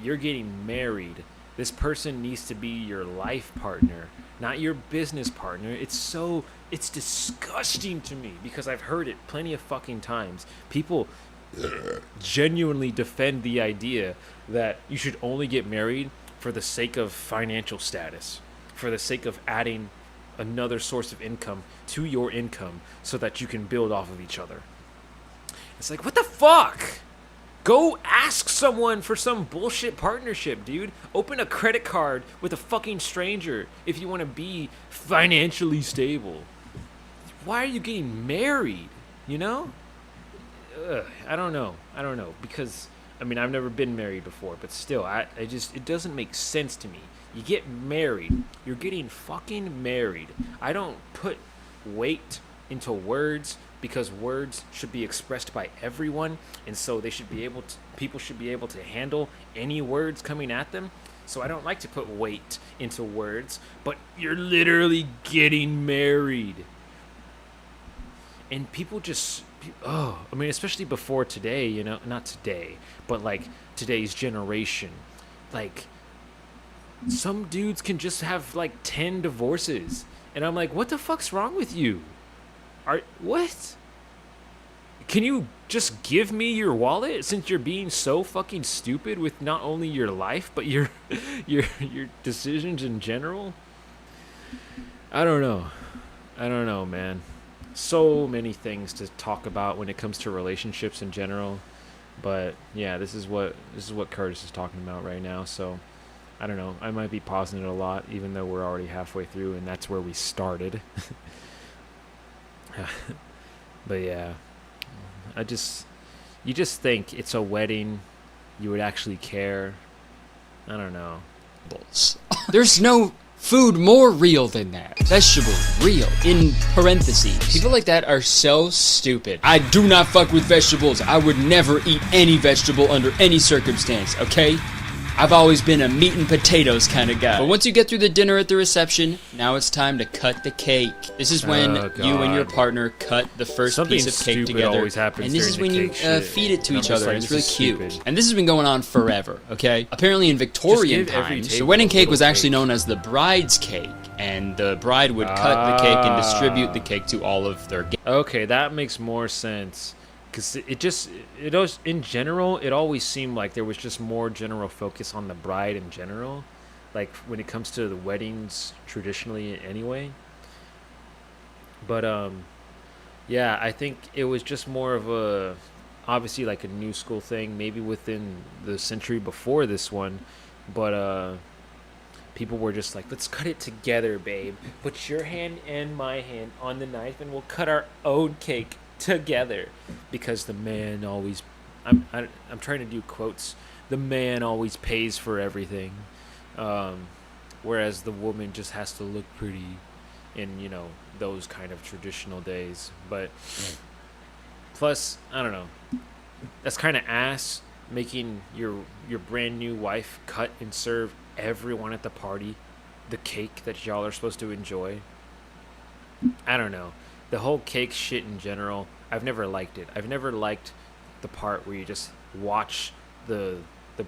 you're getting married. This person needs to be your life partner, not your business partner. It's disgusting to me, because I've heard it plenty of fucking times. People genuinely defend the idea that you should only get married for the sake of financial status, for the sake of adding another source of income to your income so that you can build off of each other. It's like, what the fuck? Go ask someone for some bullshit partnership, dude. Open a credit card with a fucking stranger if you want to be financially stable. Why are you getting married, you know? I don't know. Because, I mean, I've never been married before, but still, it doesn't make sense to me. You get married. You're getting fucking married. I don't put weight into words, because words should be expressed by everyone, and so people should be able to handle any words coming at them. So I don't like to put weight into words, but you're literally getting married. And people just, I mean, especially before today, you know, not today, but like today's generation, like some dudes can just have like 10 divorces. And I'm like, what the fuck's wrong with you? What? can you just give me your wallet since you're being so fucking stupid with not only your life but your your decisions in general? I don't know. I don't know, man. So many things to talk about when it comes to relationships in general. But yeah, this is what Curtis is talking about right now. So I don't know. I might be pausing it a lot, even though we're already halfway through, and that's where we started. But yeah, you just think it's a wedding, you would actually care. I don't know. There's no food more real than that. Vegetable, real, in parentheses. People like that are so stupid. I do not fuck with vegetables. I would never eat any vegetable under any circumstance, okay? I've always been a meat and potatoes kind of guy. But once you get through the dinner at the reception, now it's time to cut the cake. This is when you and your partner cut the first piece of cake together. Always happens and this is during when the you cake shit. feed it to And each I'm just other, like, and it's this really is cute. stupid. And this has been going on forever, okay? Apparently in Victorian give every times, the table wedding a cake was little actually cake. known as the bride's cake. And the bride would cut the cake and distribute the cake to all of their guests. Okay, that makes more sense. Because it was, in general, it always seemed like there was just more general focus on the bride in general. Like, when it comes to the weddings, traditionally, anyway. But, yeah, I think it was just more of a, obviously, like a new school thing, maybe within the century before this one. But, people were just like, let's cut it together, babe. Put your hand and my hand on the knife, and we'll cut our own cake together. Because the man always, I'm trying to do quotes. The man always pays for everything, whereas the woman just has to look pretty in, you know, those kind of traditional days. But plus, I don't know. That's kind of ass, making your brand new wife cut and serve everyone at the party the cake that y'all are supposed to enjoy. I don't know. The whole cake shit in general, I've never liked it. I've never liked the part where you just watch the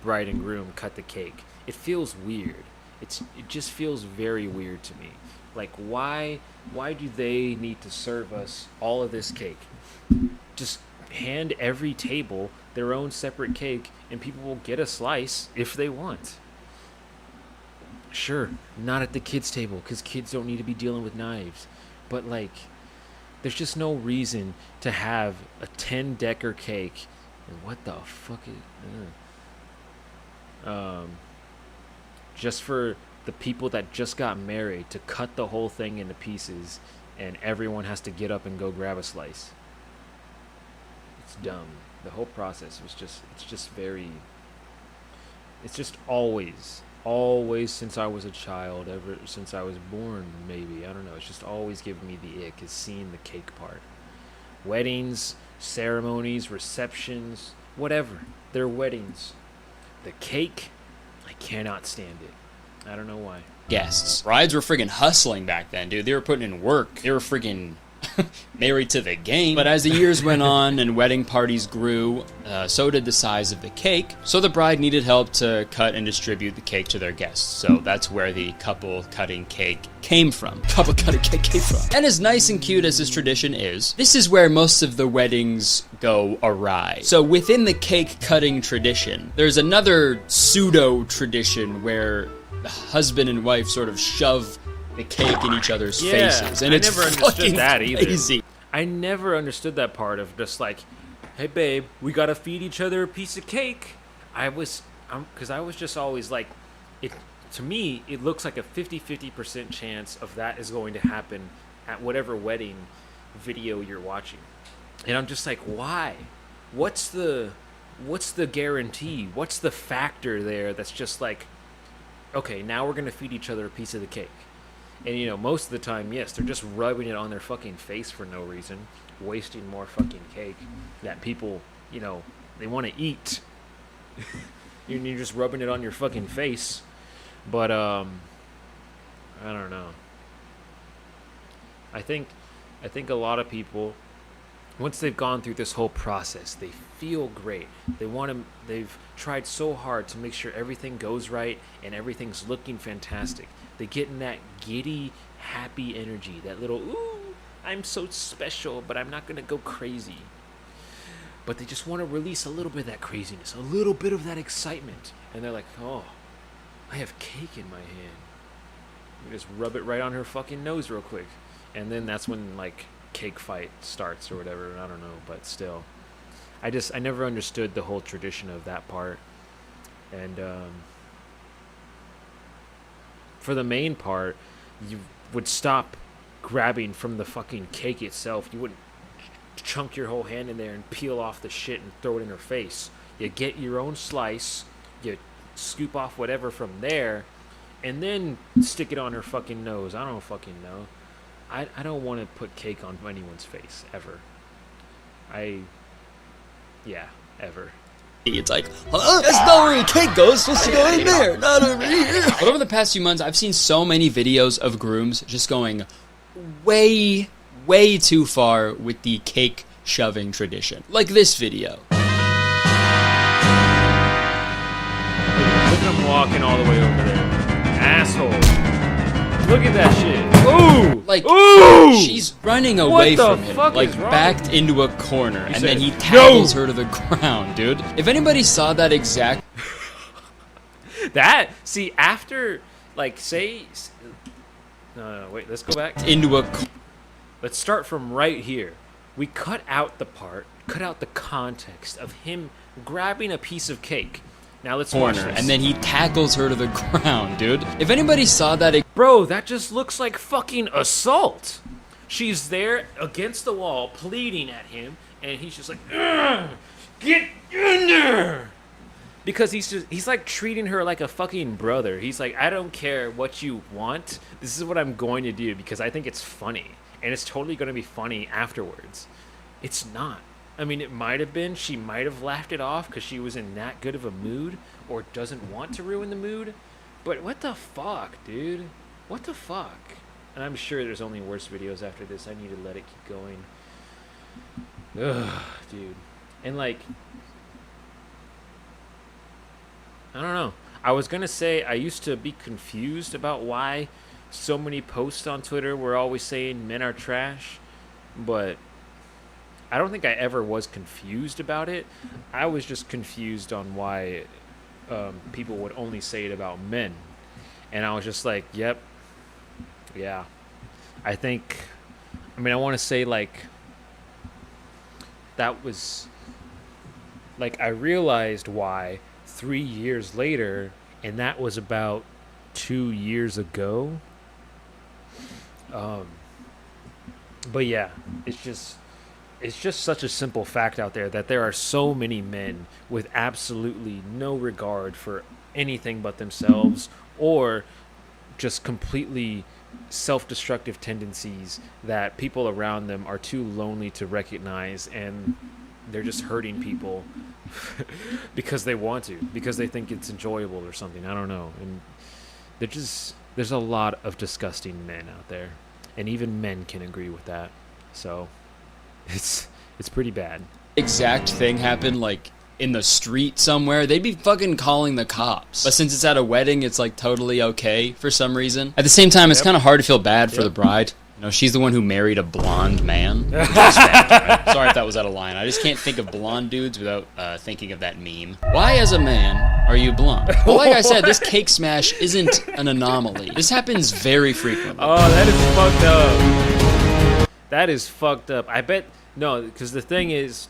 bride and groom cut the cake. It feels weird. It just feels very weird to me. Like, why do they need to serve us all of this cake? Just hand every table their own separate cake, and people will get a slice if they want. Sure, not at the kids' table, because kids don't need to be dealing with knives. But, like, there's just no reason to have a 10-decker cake. And what the fuck is... just for the people that just got married to cut the whole thing into pieces, and everyone has to get up and go grab a slice. It's dumb. The whole process was just... It's just very... It's just always since I was a child, ever since I was born, maybe, I don't know, it's just always given me the ick, is seeing the cake part. Weddings, ceremonies, receptions, whatever, they're weddings. The cake, I cannot stand it. I don't know why. Guests. Brides were friggin' hustling back then, dude. They were putting in work. They were friggin' married to the game. But as the years went on and wedding parties grew, so did the size of the cake. So the bride needed help to cut and distribute the cake to their guests. So that's where the couple cutting cake came from. Couple cutting cake came from. And as nice and cute as this tradition is, this is where most of the weddings go awry. So within the cake cutting tradition, there's another pseudo tradition where the husband and wife sort of shove the cake in each other's faces, and it's I never understood fucking that either. crazy. I never understood that part of just like, hey babe, we gotta feed each other a piece of cake. Because I was just always like, to me, it looks like a 50% chance of that is going to happen at whatever wedding video you're watching. And I'm just like, why? What's the guarantee? What's the factor there that's just like, okay, now we're gonna feed each other a piece of the cake? And, you know, most of the time, yes, they're just rubbing it on their fucking face for no reason, wasting more fucking cake that people, you know, they want to eat. You're just rubbing it on your fucking face. But, I don't know. I think a lot of people, once they've gone through this whole process, they feel great. They've tried so hard to make sure everything goes right and everything's looking fantastic. They get in that giddy, happy energy, that little, ooh, I'm so special, but I'm not going to go crazy. but they just want to release a little bit of that craziness, a little bit of that excitement. And they're like, oh, I have cake in my hand. You just rub it right on her fucking nose real quick. And then that's when, like, cake fight starts or whatever. I don't know, but still. I never understood the whole tradition of that part. And for the main part, you would stop grabbing from the fucking cake itself. You wouldn't chunk your whole hand in there and peel off the shit and throw it in her face. You get your own slice, you scoop off whatever from there, and then stick it on her fucking nose. I don't fucking know. I don't want to put cake on anyone's face, ever. Yeah, ever. It's like, huh? That's not where the cake goes. It's supposed to go in there, not over here. But over the past few months, I've seen so many videos of grooms just going way too far with the cake shoving tradition. Like this video. Look at him walking all the way over there. Asshole. Look at that shit. Ooh! Like, ooh! She's running away What the from him, fuck like is wrong? backed into a corner, and then said, he tackles her to the ground, dude. If anybody saw that exact... That, see, after, like, say... No, wait, let's go back. into a... Let's start from right here. We cut out the context of him grabbing a piece of cake. Now let's watch corner, this. and then he tackles her to the ground, dude. If anybody saw that... Bro, that just looks like fucking assault. She's there against the wall, pleading at him, and he's just like, "Ugh, get in there!" Because he's like treating her like a fucking brother. He's like, I don't care what you want. This is what I'm going to do because I think it's funny. And it's totally going to be funny afterwards. It's not. I mean, it might have been. She might have laughed it off because she was in that good of a mood or doesn't want to ruin the mood. But what the fuck, dude? What the fuck? And I'm sure there's only worse videos after this. I need to let it keep going. Ugh, dude. And like, I don't know. I was going to say I used to be confused about why so many posts on Twitter were always saying men are trash. But I don't think I ever was confused about it. I was just confused on why people would only say it about men. And I was just like, yep. Yeah. I want to say, like, that was, like, I realized why 3 years later, and that was about 2 years ago. But yeah, it's just such a simple fact out there that there are so many men with absolutely no regard for anything but themselves, or just completely self-destructive tendencies that people around them are too lonely to recognize, and they're just hurting people because they want to, because they think it's enjoyable or something. I don't know. And there's a lot of disgusting men out there, and even men can agree with that. So it's pretty bad. Exact thing happened, like, in the street somewhere, they'd be fucking calling the cops. But since it's at a wedding, it's like totally okay for some reason. At the same time, it's kind of hard to feel bad for the bride. You know, she's the one who married a blonde man. Which is fact, right? Sorry if that was out of line. I just can't think of blonde dudes without thinking of that meme. Why, as a man, are you blonde? Well, like I said, this cake smash isn't an anomaly. This happens very frequently. Oh, that is fucked up. That is fucked up. I bet... No, because the thing is...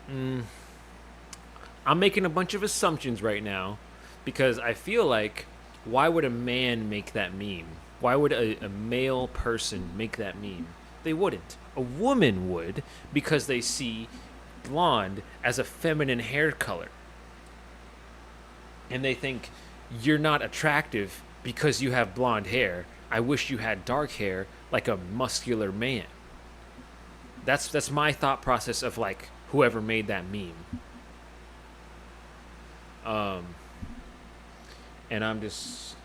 I'm making a bunch of assumptions right now, because I feel like, why would a man make that meme? Why would a male person make that meme? They wouldn't. A woman would, because they see blonde as a feminine hair color. And they think, you're not attractive because you have blonde hair. I wish you had dark hair like a muscular man. That's my thought process of, like, whoever made that meme. And I'm just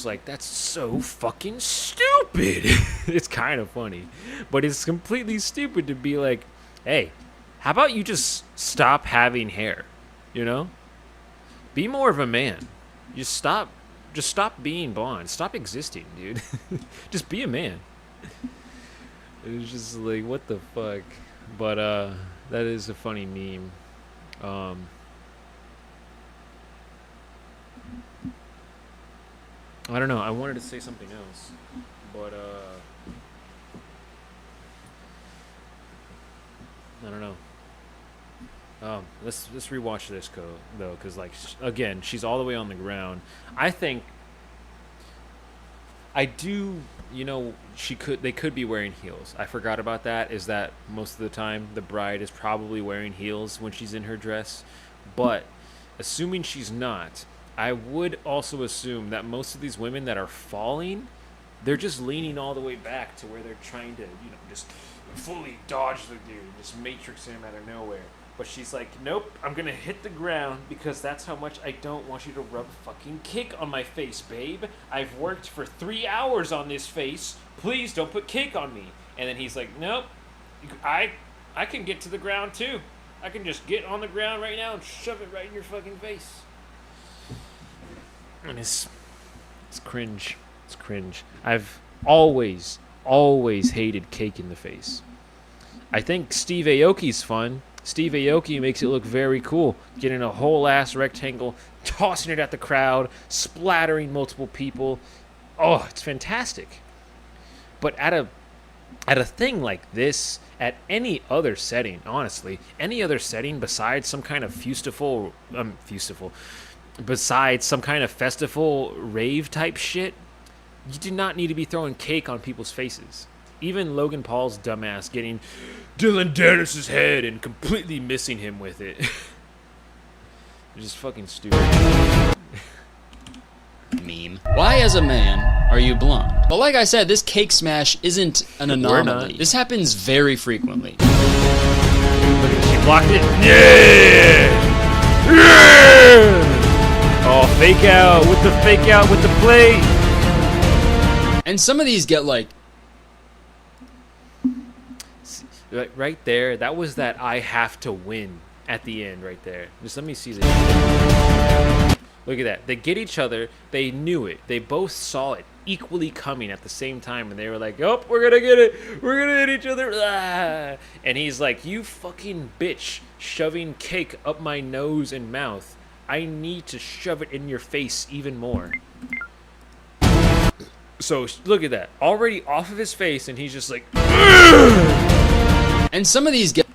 like, that's so fucking stupid. It's kind of funny, but it's completely stupid to be like, hey, how about you just stop having hair? You know? Be more of a man. Just stop being blonde. Stop existing, dude. Just be a man. It was just like, what the fuck? But that is a funny meme. I don't know. I wanted to say something else, but I don't know. Let's rewatch this though, because like again, she's all the way on the ground. I think I do. You know, they could be wearing heels. I forgot about that. Is that most of the time the bride is probably wearing heels when she's in her dress, but assuming she's not, I would also assume that most of these women that are falling, they're just leaning all the way back to where they're trying to, just fully dodge the dude, just matrix him out of nowhere. But she's like, nope, I'm gonna hit the ground because that's how much I don't want you to rub fucking cake on my face, babe. I've worked for 3 hours on this face. Please don't put cake on me. And then he's like, nope, I can get to the ground too. I can just get on the ground right now and shove it right in your fucking face. And it's cringe. It's cringe. I've always hated cake in the face. I think Steve Aoki's fun. Steve Aoki makes it look very cool, getting a whole ass rectangle, tossing it at the crowd, splattering multiple people. Oh, it's fantastic. But at a thing like this, at any other setting, honestly, any other setting besides some kind of besides some kind of festival rave type shit, you do not need to be throwing cake on people's faces. Even Logan Paul's dumbass getting Dylan Dennis's head and completely missing him with it. It's just fucking stupid. Meme. Why, as a man, are you blonde? But like I said, this cake smash isn't an anomaly. This happens very frequently. Look at, she blocked it. Yeah! Yeah! Oh, fake out with the plate. And some of these get like, right there, that was that I have to win at the end right there. Just let me see this. Look at that. They get each other. They knew it. They both saw it equally coming at the same time, and they were like, oh, we're gonna get it. We're gonna hit each other. Ah. And he's like, you fucking bitch, shoving cake up my nose and mouth. I need to shove it in your face even more. So look at that. Already off of his face, and he's just like, ugh! And some of these get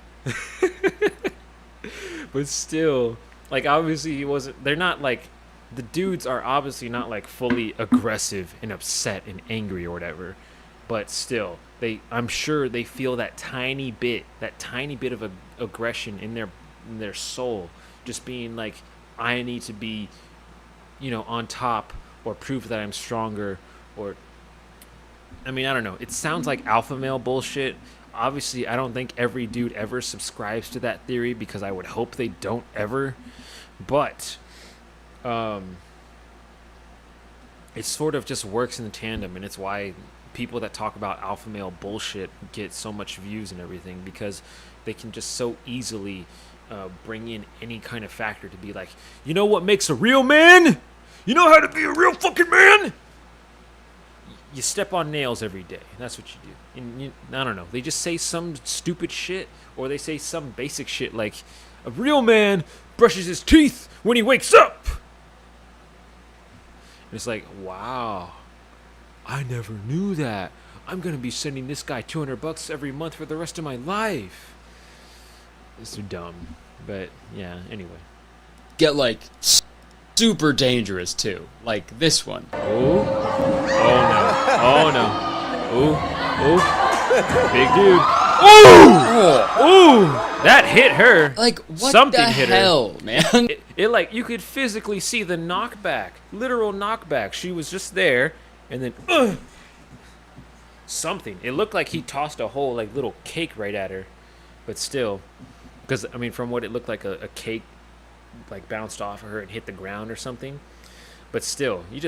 but still, like, obviously he wasn't, they're not like, the dudes are obviously not like fully aggressive and upset and angry or whatever, but still, I'm sure they feel that tiny bit of aggression in their soul, just being like, I need to be, on top, or prove that I'm stronger, or, I mean, I don't know, it sounds like alpha male bullshit. Obviously, I don't think every dude ever subscribes to that theory, because I would hope they don't ever. But it sort of just works in tandem, and it's why people that talk about alpha male bullshit get so much views and everything, because they can just so easily bring in any kind of factor to be like, you know what makes a real man? You know how to be a real fucking man? You step on nails every day. That's what you do. And I don't know. They just say some stupid shit, or they say some basic shit like, a real man brushes his teeth when he wakes up. And it's like, wow, I never knew that. I'm going to be sending this guy $200 every month for the rest of my life. It's so dumb. But yeah, anyway. Get like super dangerous too. Like this one. Oh. Oh no. Oh no. Ooh. Big dude. Ooh! Ooh! That hit her. Like, what Something the hit hell, her. man? It like, you could physically see the knockback. Literal knockback. She was just there, and then, something. It looked like he tossed a whole, like, little cake right at her. But still. Because, I mean, from what it looked like, a cake, like, bounced off of her and hit the ground or something. But still, you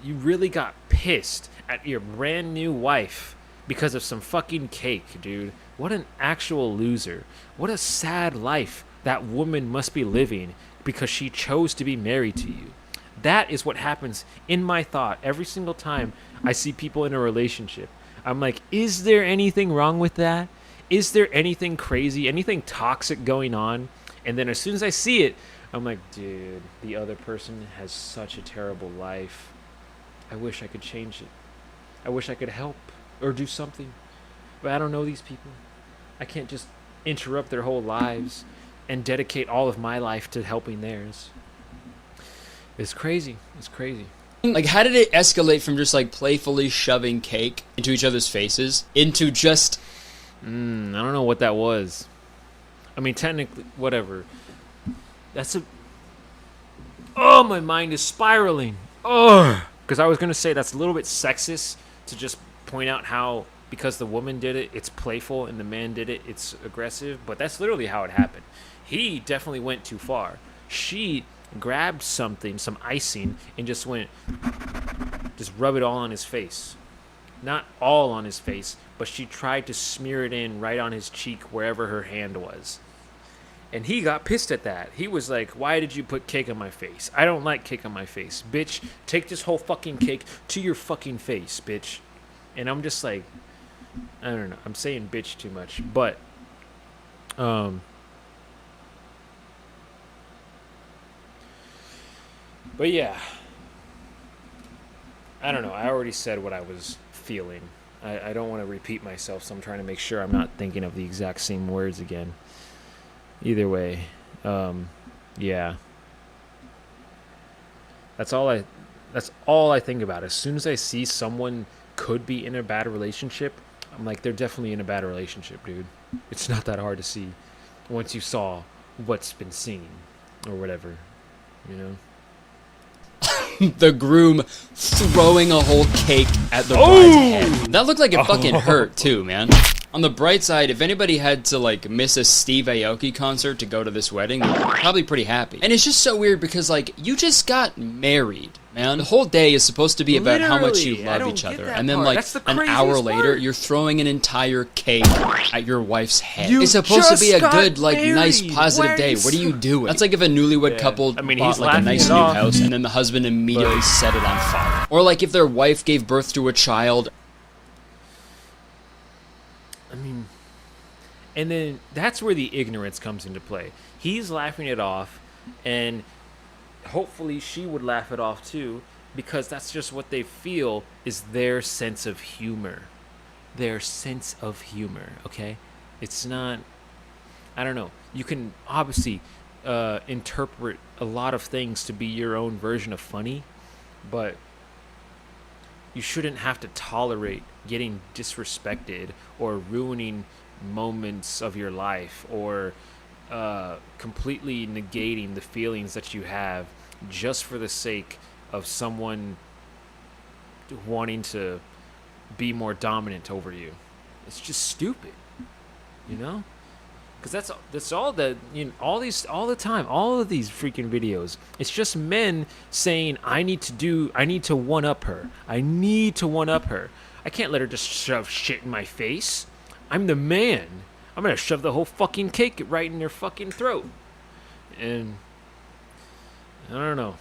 really got pissed at your brand new wife because of some fucking cake, dude. What an actual loser. What a sad life that woman must be living because she chose to be married to you. That is what happens in my thought every single time I see people in a relationship. I'm like, is there anything wrong with that? is there anything crazy, anything toxic going on? And then as soon as I see it, I'm like, dude, the other person has such a terrible life. I wish I could change it. I wish I could help or do something. But I don't know these people. I can't just interrupt their whole lives and dedicate all of my life to helping theirs. It's crazy. It's crazy. Like, how did it escalate from just, like, playfully shoving cake into each other's faces into just... I don't know what that was. I mean, technically, whatever. That's a... Oh, my mind is spiraling. Oh! Because I was going to say that's a little bit sexist to just point out how, because the woman did it, it's playful, and the man did it, it's aggressive. But that's literally how it happened. He definitely went too far. She grabbed something, some icing, and just rub it all on his face. Not all on his face, but she tried to smear it in right on his cheek wherever her hand was. And he got pissed at that. He was like, why did you put cake on my face? I don't like cake on my face. Bitch, take this whole fucking cake to your fucking face, bitch. And I'm just like, I don't know. I'm saying bitch too much. But, yeah. I don't know. I already said what I was feeling. I don't want to repeat myself, so I'm trying to make sure I'm not thinking of the exact same words again. Either way, yeah. That's all I think about. As soon as I see someone could be in a bad relationship, I'm like, they're definitely in a bad relationship, dude. It's not that hard to see once you saw what's been seen or whatever, you know? The groom throwing a whole cake at the bride's head. That looked like it fucking hurt too, man. On the bright side, if anybody had to like miss a Steve Aoki concert to go to this wedding, they're probably pretty happy. And it's just so weird because like you just got married, man. The whole day is supposed to be about how much you love each other, and then like an hour later, you're throwing an entire cake at your wife's head. It's supposed to be a good, like, nice, positive day. What are you doing? That's like if a newlywed couple bought like a nice new house, and then the husband immediately set it on fire, or like if their wife gave birth to a child. I mean, and then that's where the ignorance comes into play. He's laughing it off, and hopefully she would laugh it off too, because that's just what they feel is their sense of humor. Their sense of humor, okay? It's not, I don't know. You can obviously interpret a lot of things to be your own version of funny, but you shouldn't have to tolerate getting disrespected or ruining moments of your life or completely negating the feelings that you have just for the sake of someone wanting to be more dominant over you. It's just stupid, you know? Because that's all that, you know, all the time, all of these freaking videos. It's just men saying, I need to one up her. I need to one up her. I can't let her just shove shit in my face. I'm the man. I'm gonna shove the whole fucking cake right in their fucking throat. And I don't know.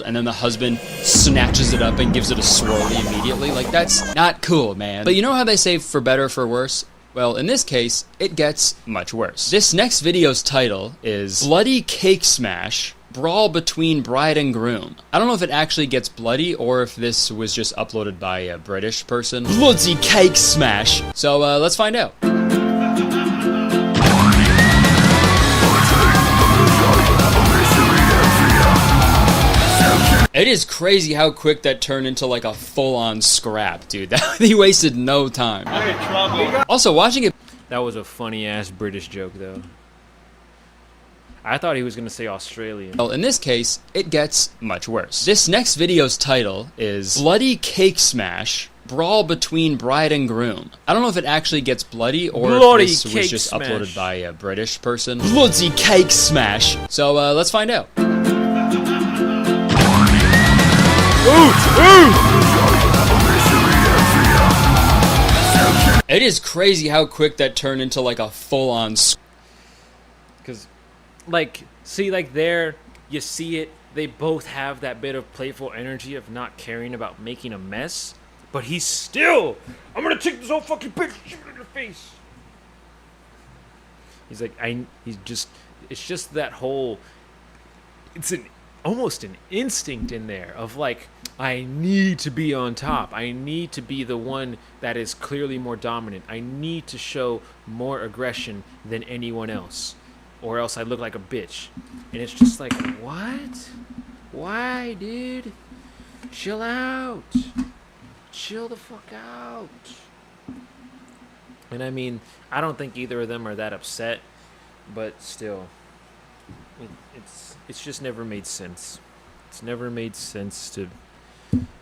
And then the husband snatches it up and gives it a swirly immediately. Like, that's not cool, man. But you know how they say for better, for worse? Well, in this case, it gets much worse. This next video's title is Bloody Cake Smash, Brawl Between Bride and Groom. I don't know if it actually gets bloody or if this was just uploaded by a British person. Bloody Cake Smash! So, let's find out. It is crazy how quick that turned into like a full-on scrap, dude. He wasted no time. Also, watching it... That was a funny-ass British joke, though. I thought he was going to say Australian. Well, in this case, it gets much worse. This next video's title is Bloody Cake Smash, Brawl Between Bride and Groom. I don't know if it actually gets bloody or if this was just uploaded by a British person. Bloody Cake Smash! So, let's find out. It is crazy how quick that turned into like a full-on... Because, like, see, like there, you see it, they both have that bit of playful energy of not caring about making a mess. But he's still, I'm gonna take this whole fucking bitch and shoot it in your face. He's like, it's just that whole, it's almost an instinct in there of like, I need to be on top. I need to be the one that is clearly more dominant. I need to show more aggression than anyone else, or else I look like a bitch. And it's just like, what? Why, dude? Chill out. Chill the fuck out. And I mean, I don't think either of them are that upset, but still, it's just never made sense. It's never made sense to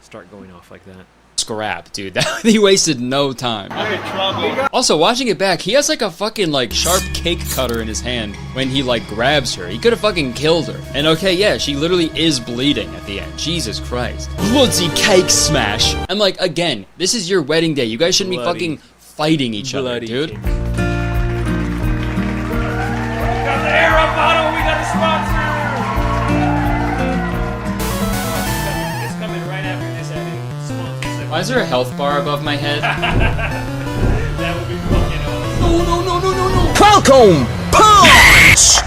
start going off like that. Scrap, dude. He wasted no time. Also, watching it back, he has like a fucking like sharp cake cutter in his hand when he like grabs her. He could have fucking killed her. And okay, yeah, she literally is bleeding at the end. Jesus Christ. Bloody cake smash. I'm like, again, this is your wedding day. You guys shouldn't be fucking fighting each other, dude. Cake. Got the air up bottle. We got a sponsor. It's coming right after this edit. Why is there a health bar above my head? That would be fucking awesome. No. Falcon Punch!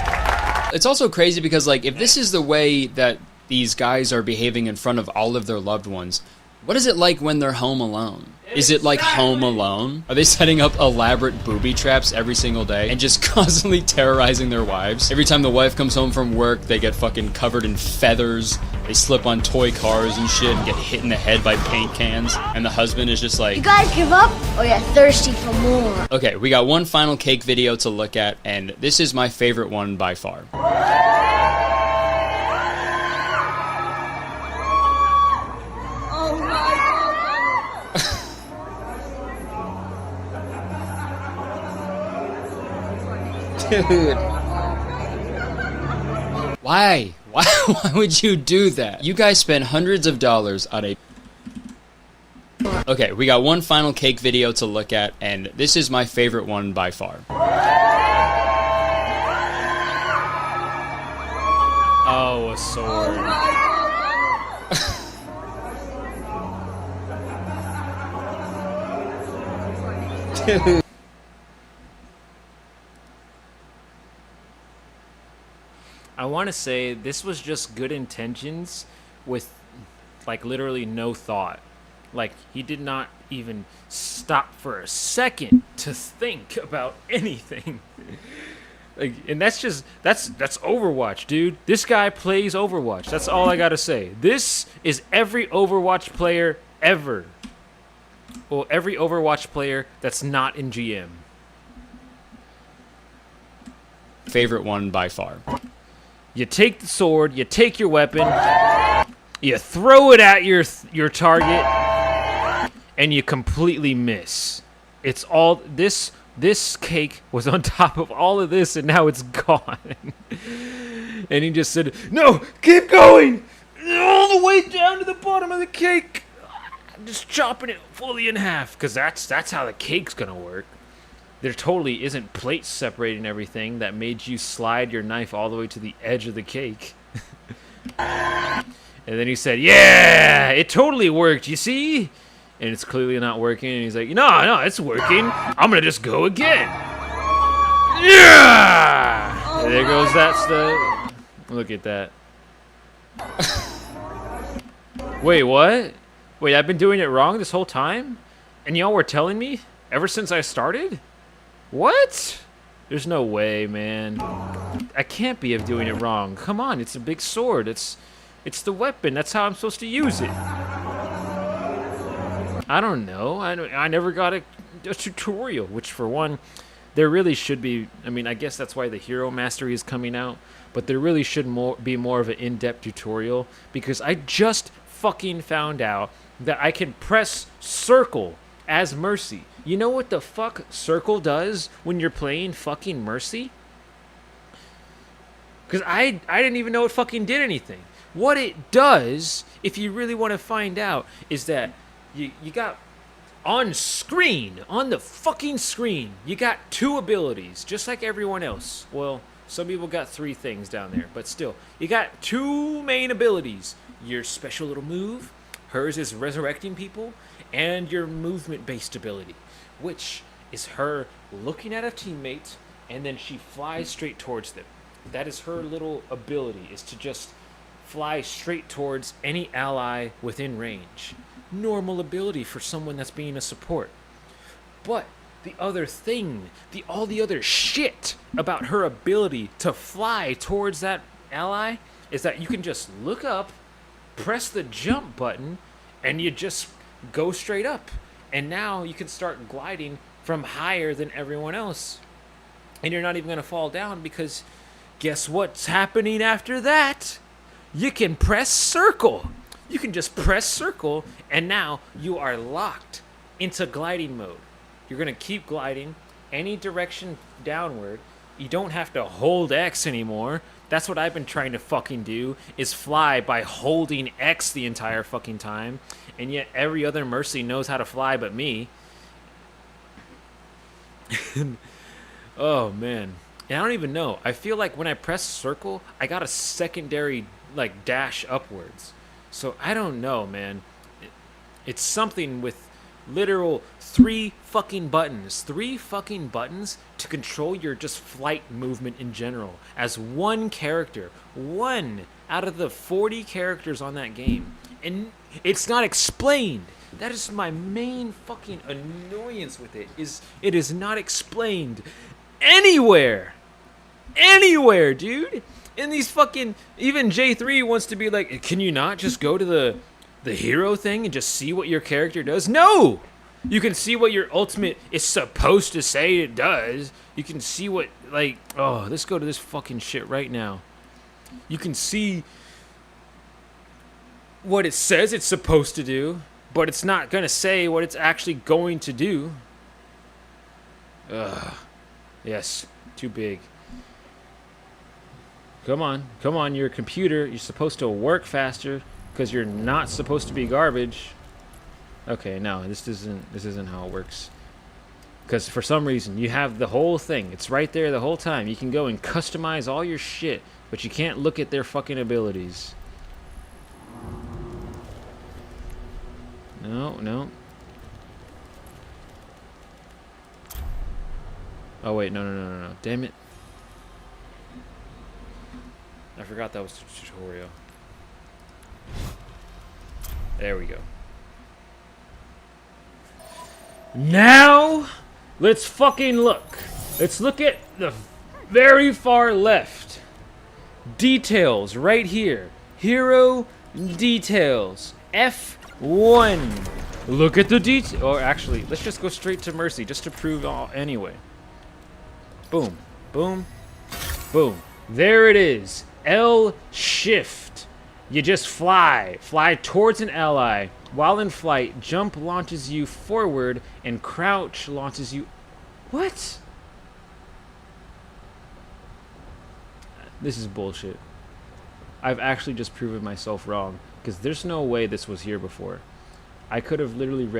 It's also crazy because, like, if this is the way that these guys are behaving in front of all of their loved ones, what is it like when they're home alone? Is it like Home Alone? Are they setting up elaborate booby traps every single day and just constantly terrorizing their wives? Every time the wife comes home from work, they get fucking covered in feathers. They slip on toy cars and shit and get hit in the head by paint cans. And the husband is just like, You guys give up or you're thirsty for more? okay, we got one final cake video to look at, and this is my favorite one by far. Oh my god. Dude. Why? Why would you do that? You guys spent hundreds of dollars on a... Okay, we got one final cake video to look at, and this is my favorite one by far. Oh, a sword. Dude. I want to say this was just good intentions with, like, literally no thought. Like, he did not even stop for a second to think about anything. Like, and that's Overwatch, dude. This guy plays Overwatch. That's all I gotta say. This is every Overwatch player ever. Well, every Overwatch player that's not in GM. Favorite one by far. You take the sword, you take your weapon, you throw it at your target, and you completely miss. It's all this cake was on top of all of this, and now it's gone. And he just said, "No, keep going, all the way down to the bottom of the cake. I'm just chopping it fully in half, because that's how the cake's gonna work." There totally isn't plates separating everything that made you slide your knife all the way to the edge of the cake. And then he said, "Yeah, it totally worked, you see?" And it's clearly not working. And he's like, no, it's working. I'm going to just go again. Yeah! And there goes that stuff. Look at that. Wait, what? Wait, I've been doing it wrong this whole time? And y'all were telling me ever since I started? What? There's no way, man. I can't be doing it wrong. Come on, it's a big sword. It's the weapon. That's how I'm supposed to use it. I don't know. I never got a tutorial, which for one, there really should be. I mean, I guess that's why the Hero Mastery is coming out, but there really should be more of an in-depth tutorial, because I just fucking found out that I can press circle as Mercy. You know what the fuck circle does when you're playing fucking Mercy? Because I didn't even know it fucking did anything. What it does, if you really want to find out, is that you got on screen, on the fucking screen, you got two abilities, just like everyone else. Well, some people got three things down there, but still, you got two main abilities. Your special little move, Hers is resurrecting people, and your movement-based ability, which is her looking at a teammate, and then she flies straight towards them. That is her little ability, is to just fly straight towards any ally within range. Normal ability for someone that's being a support. But the other thing, all the other shit about her ability to fly towards that ally is that you can just look up, press the jump button, and you just go straight up. And now you can start gliding from higher than everyone else. And you're not even going to fall down, because guess what's happening after that? You can press circle. You can just press circle, and now you are locked into gliding mode. You're going to keep gliding any direction downward. You don't have to hold X anymore. That's what I've been trying to fucking do, is fly by holding X the entire fucking time. And yet every other Mercy knows how to fly but me. Oh, man. And I don't even know. I feel like when I press circle, I got a secondary, like, dash upwards. So I don't know, man. It's something with literal 3 fucking buttons. 3 fucking buttons to control your just flight movement in general. As one character. One out of the 40 characters on that game. And it's not explained. That is my main fucking annoyance with it. Is it is not explained anywhere. Anywhere, dude. In these fucking, even J3 wants to be like, can you not just go to the hero thing and just see what your character does? No! You can see what your ultimate is supposed to say it does. You can see what, like, oh, let's go to this fucking shit right now. You can see what it says it's supposed to do, but it's not gonna say what it's actually going to do. Ugh. Yes, too big. Come on, you're a computer. You're supposed to work faster, because you're not supposed to be garbage. Okay, no, this isn't how it works. Because for some reason, you have the whole thing. It's right there the whole time. You can go and customize all your shit, but you can't look at their fucking abilities. No. Oh, wait, no. Damn it. I forgot that was the tutorial. There we go. Now, let's fucking look. Let's look at the very far left. Details right here. Hero details. F1. Look at the detail. Or actually, let's just go straight to Mercy just to prove all anyway. Boom. Boom. Boom. There it is. L shift. You just fly. Fly towards an ally. While in flight, jump launches you forward, and crouch launches you... What? This is bullshit. I've actually just proven myself wrong, because there's no way this was here before. I could have literally read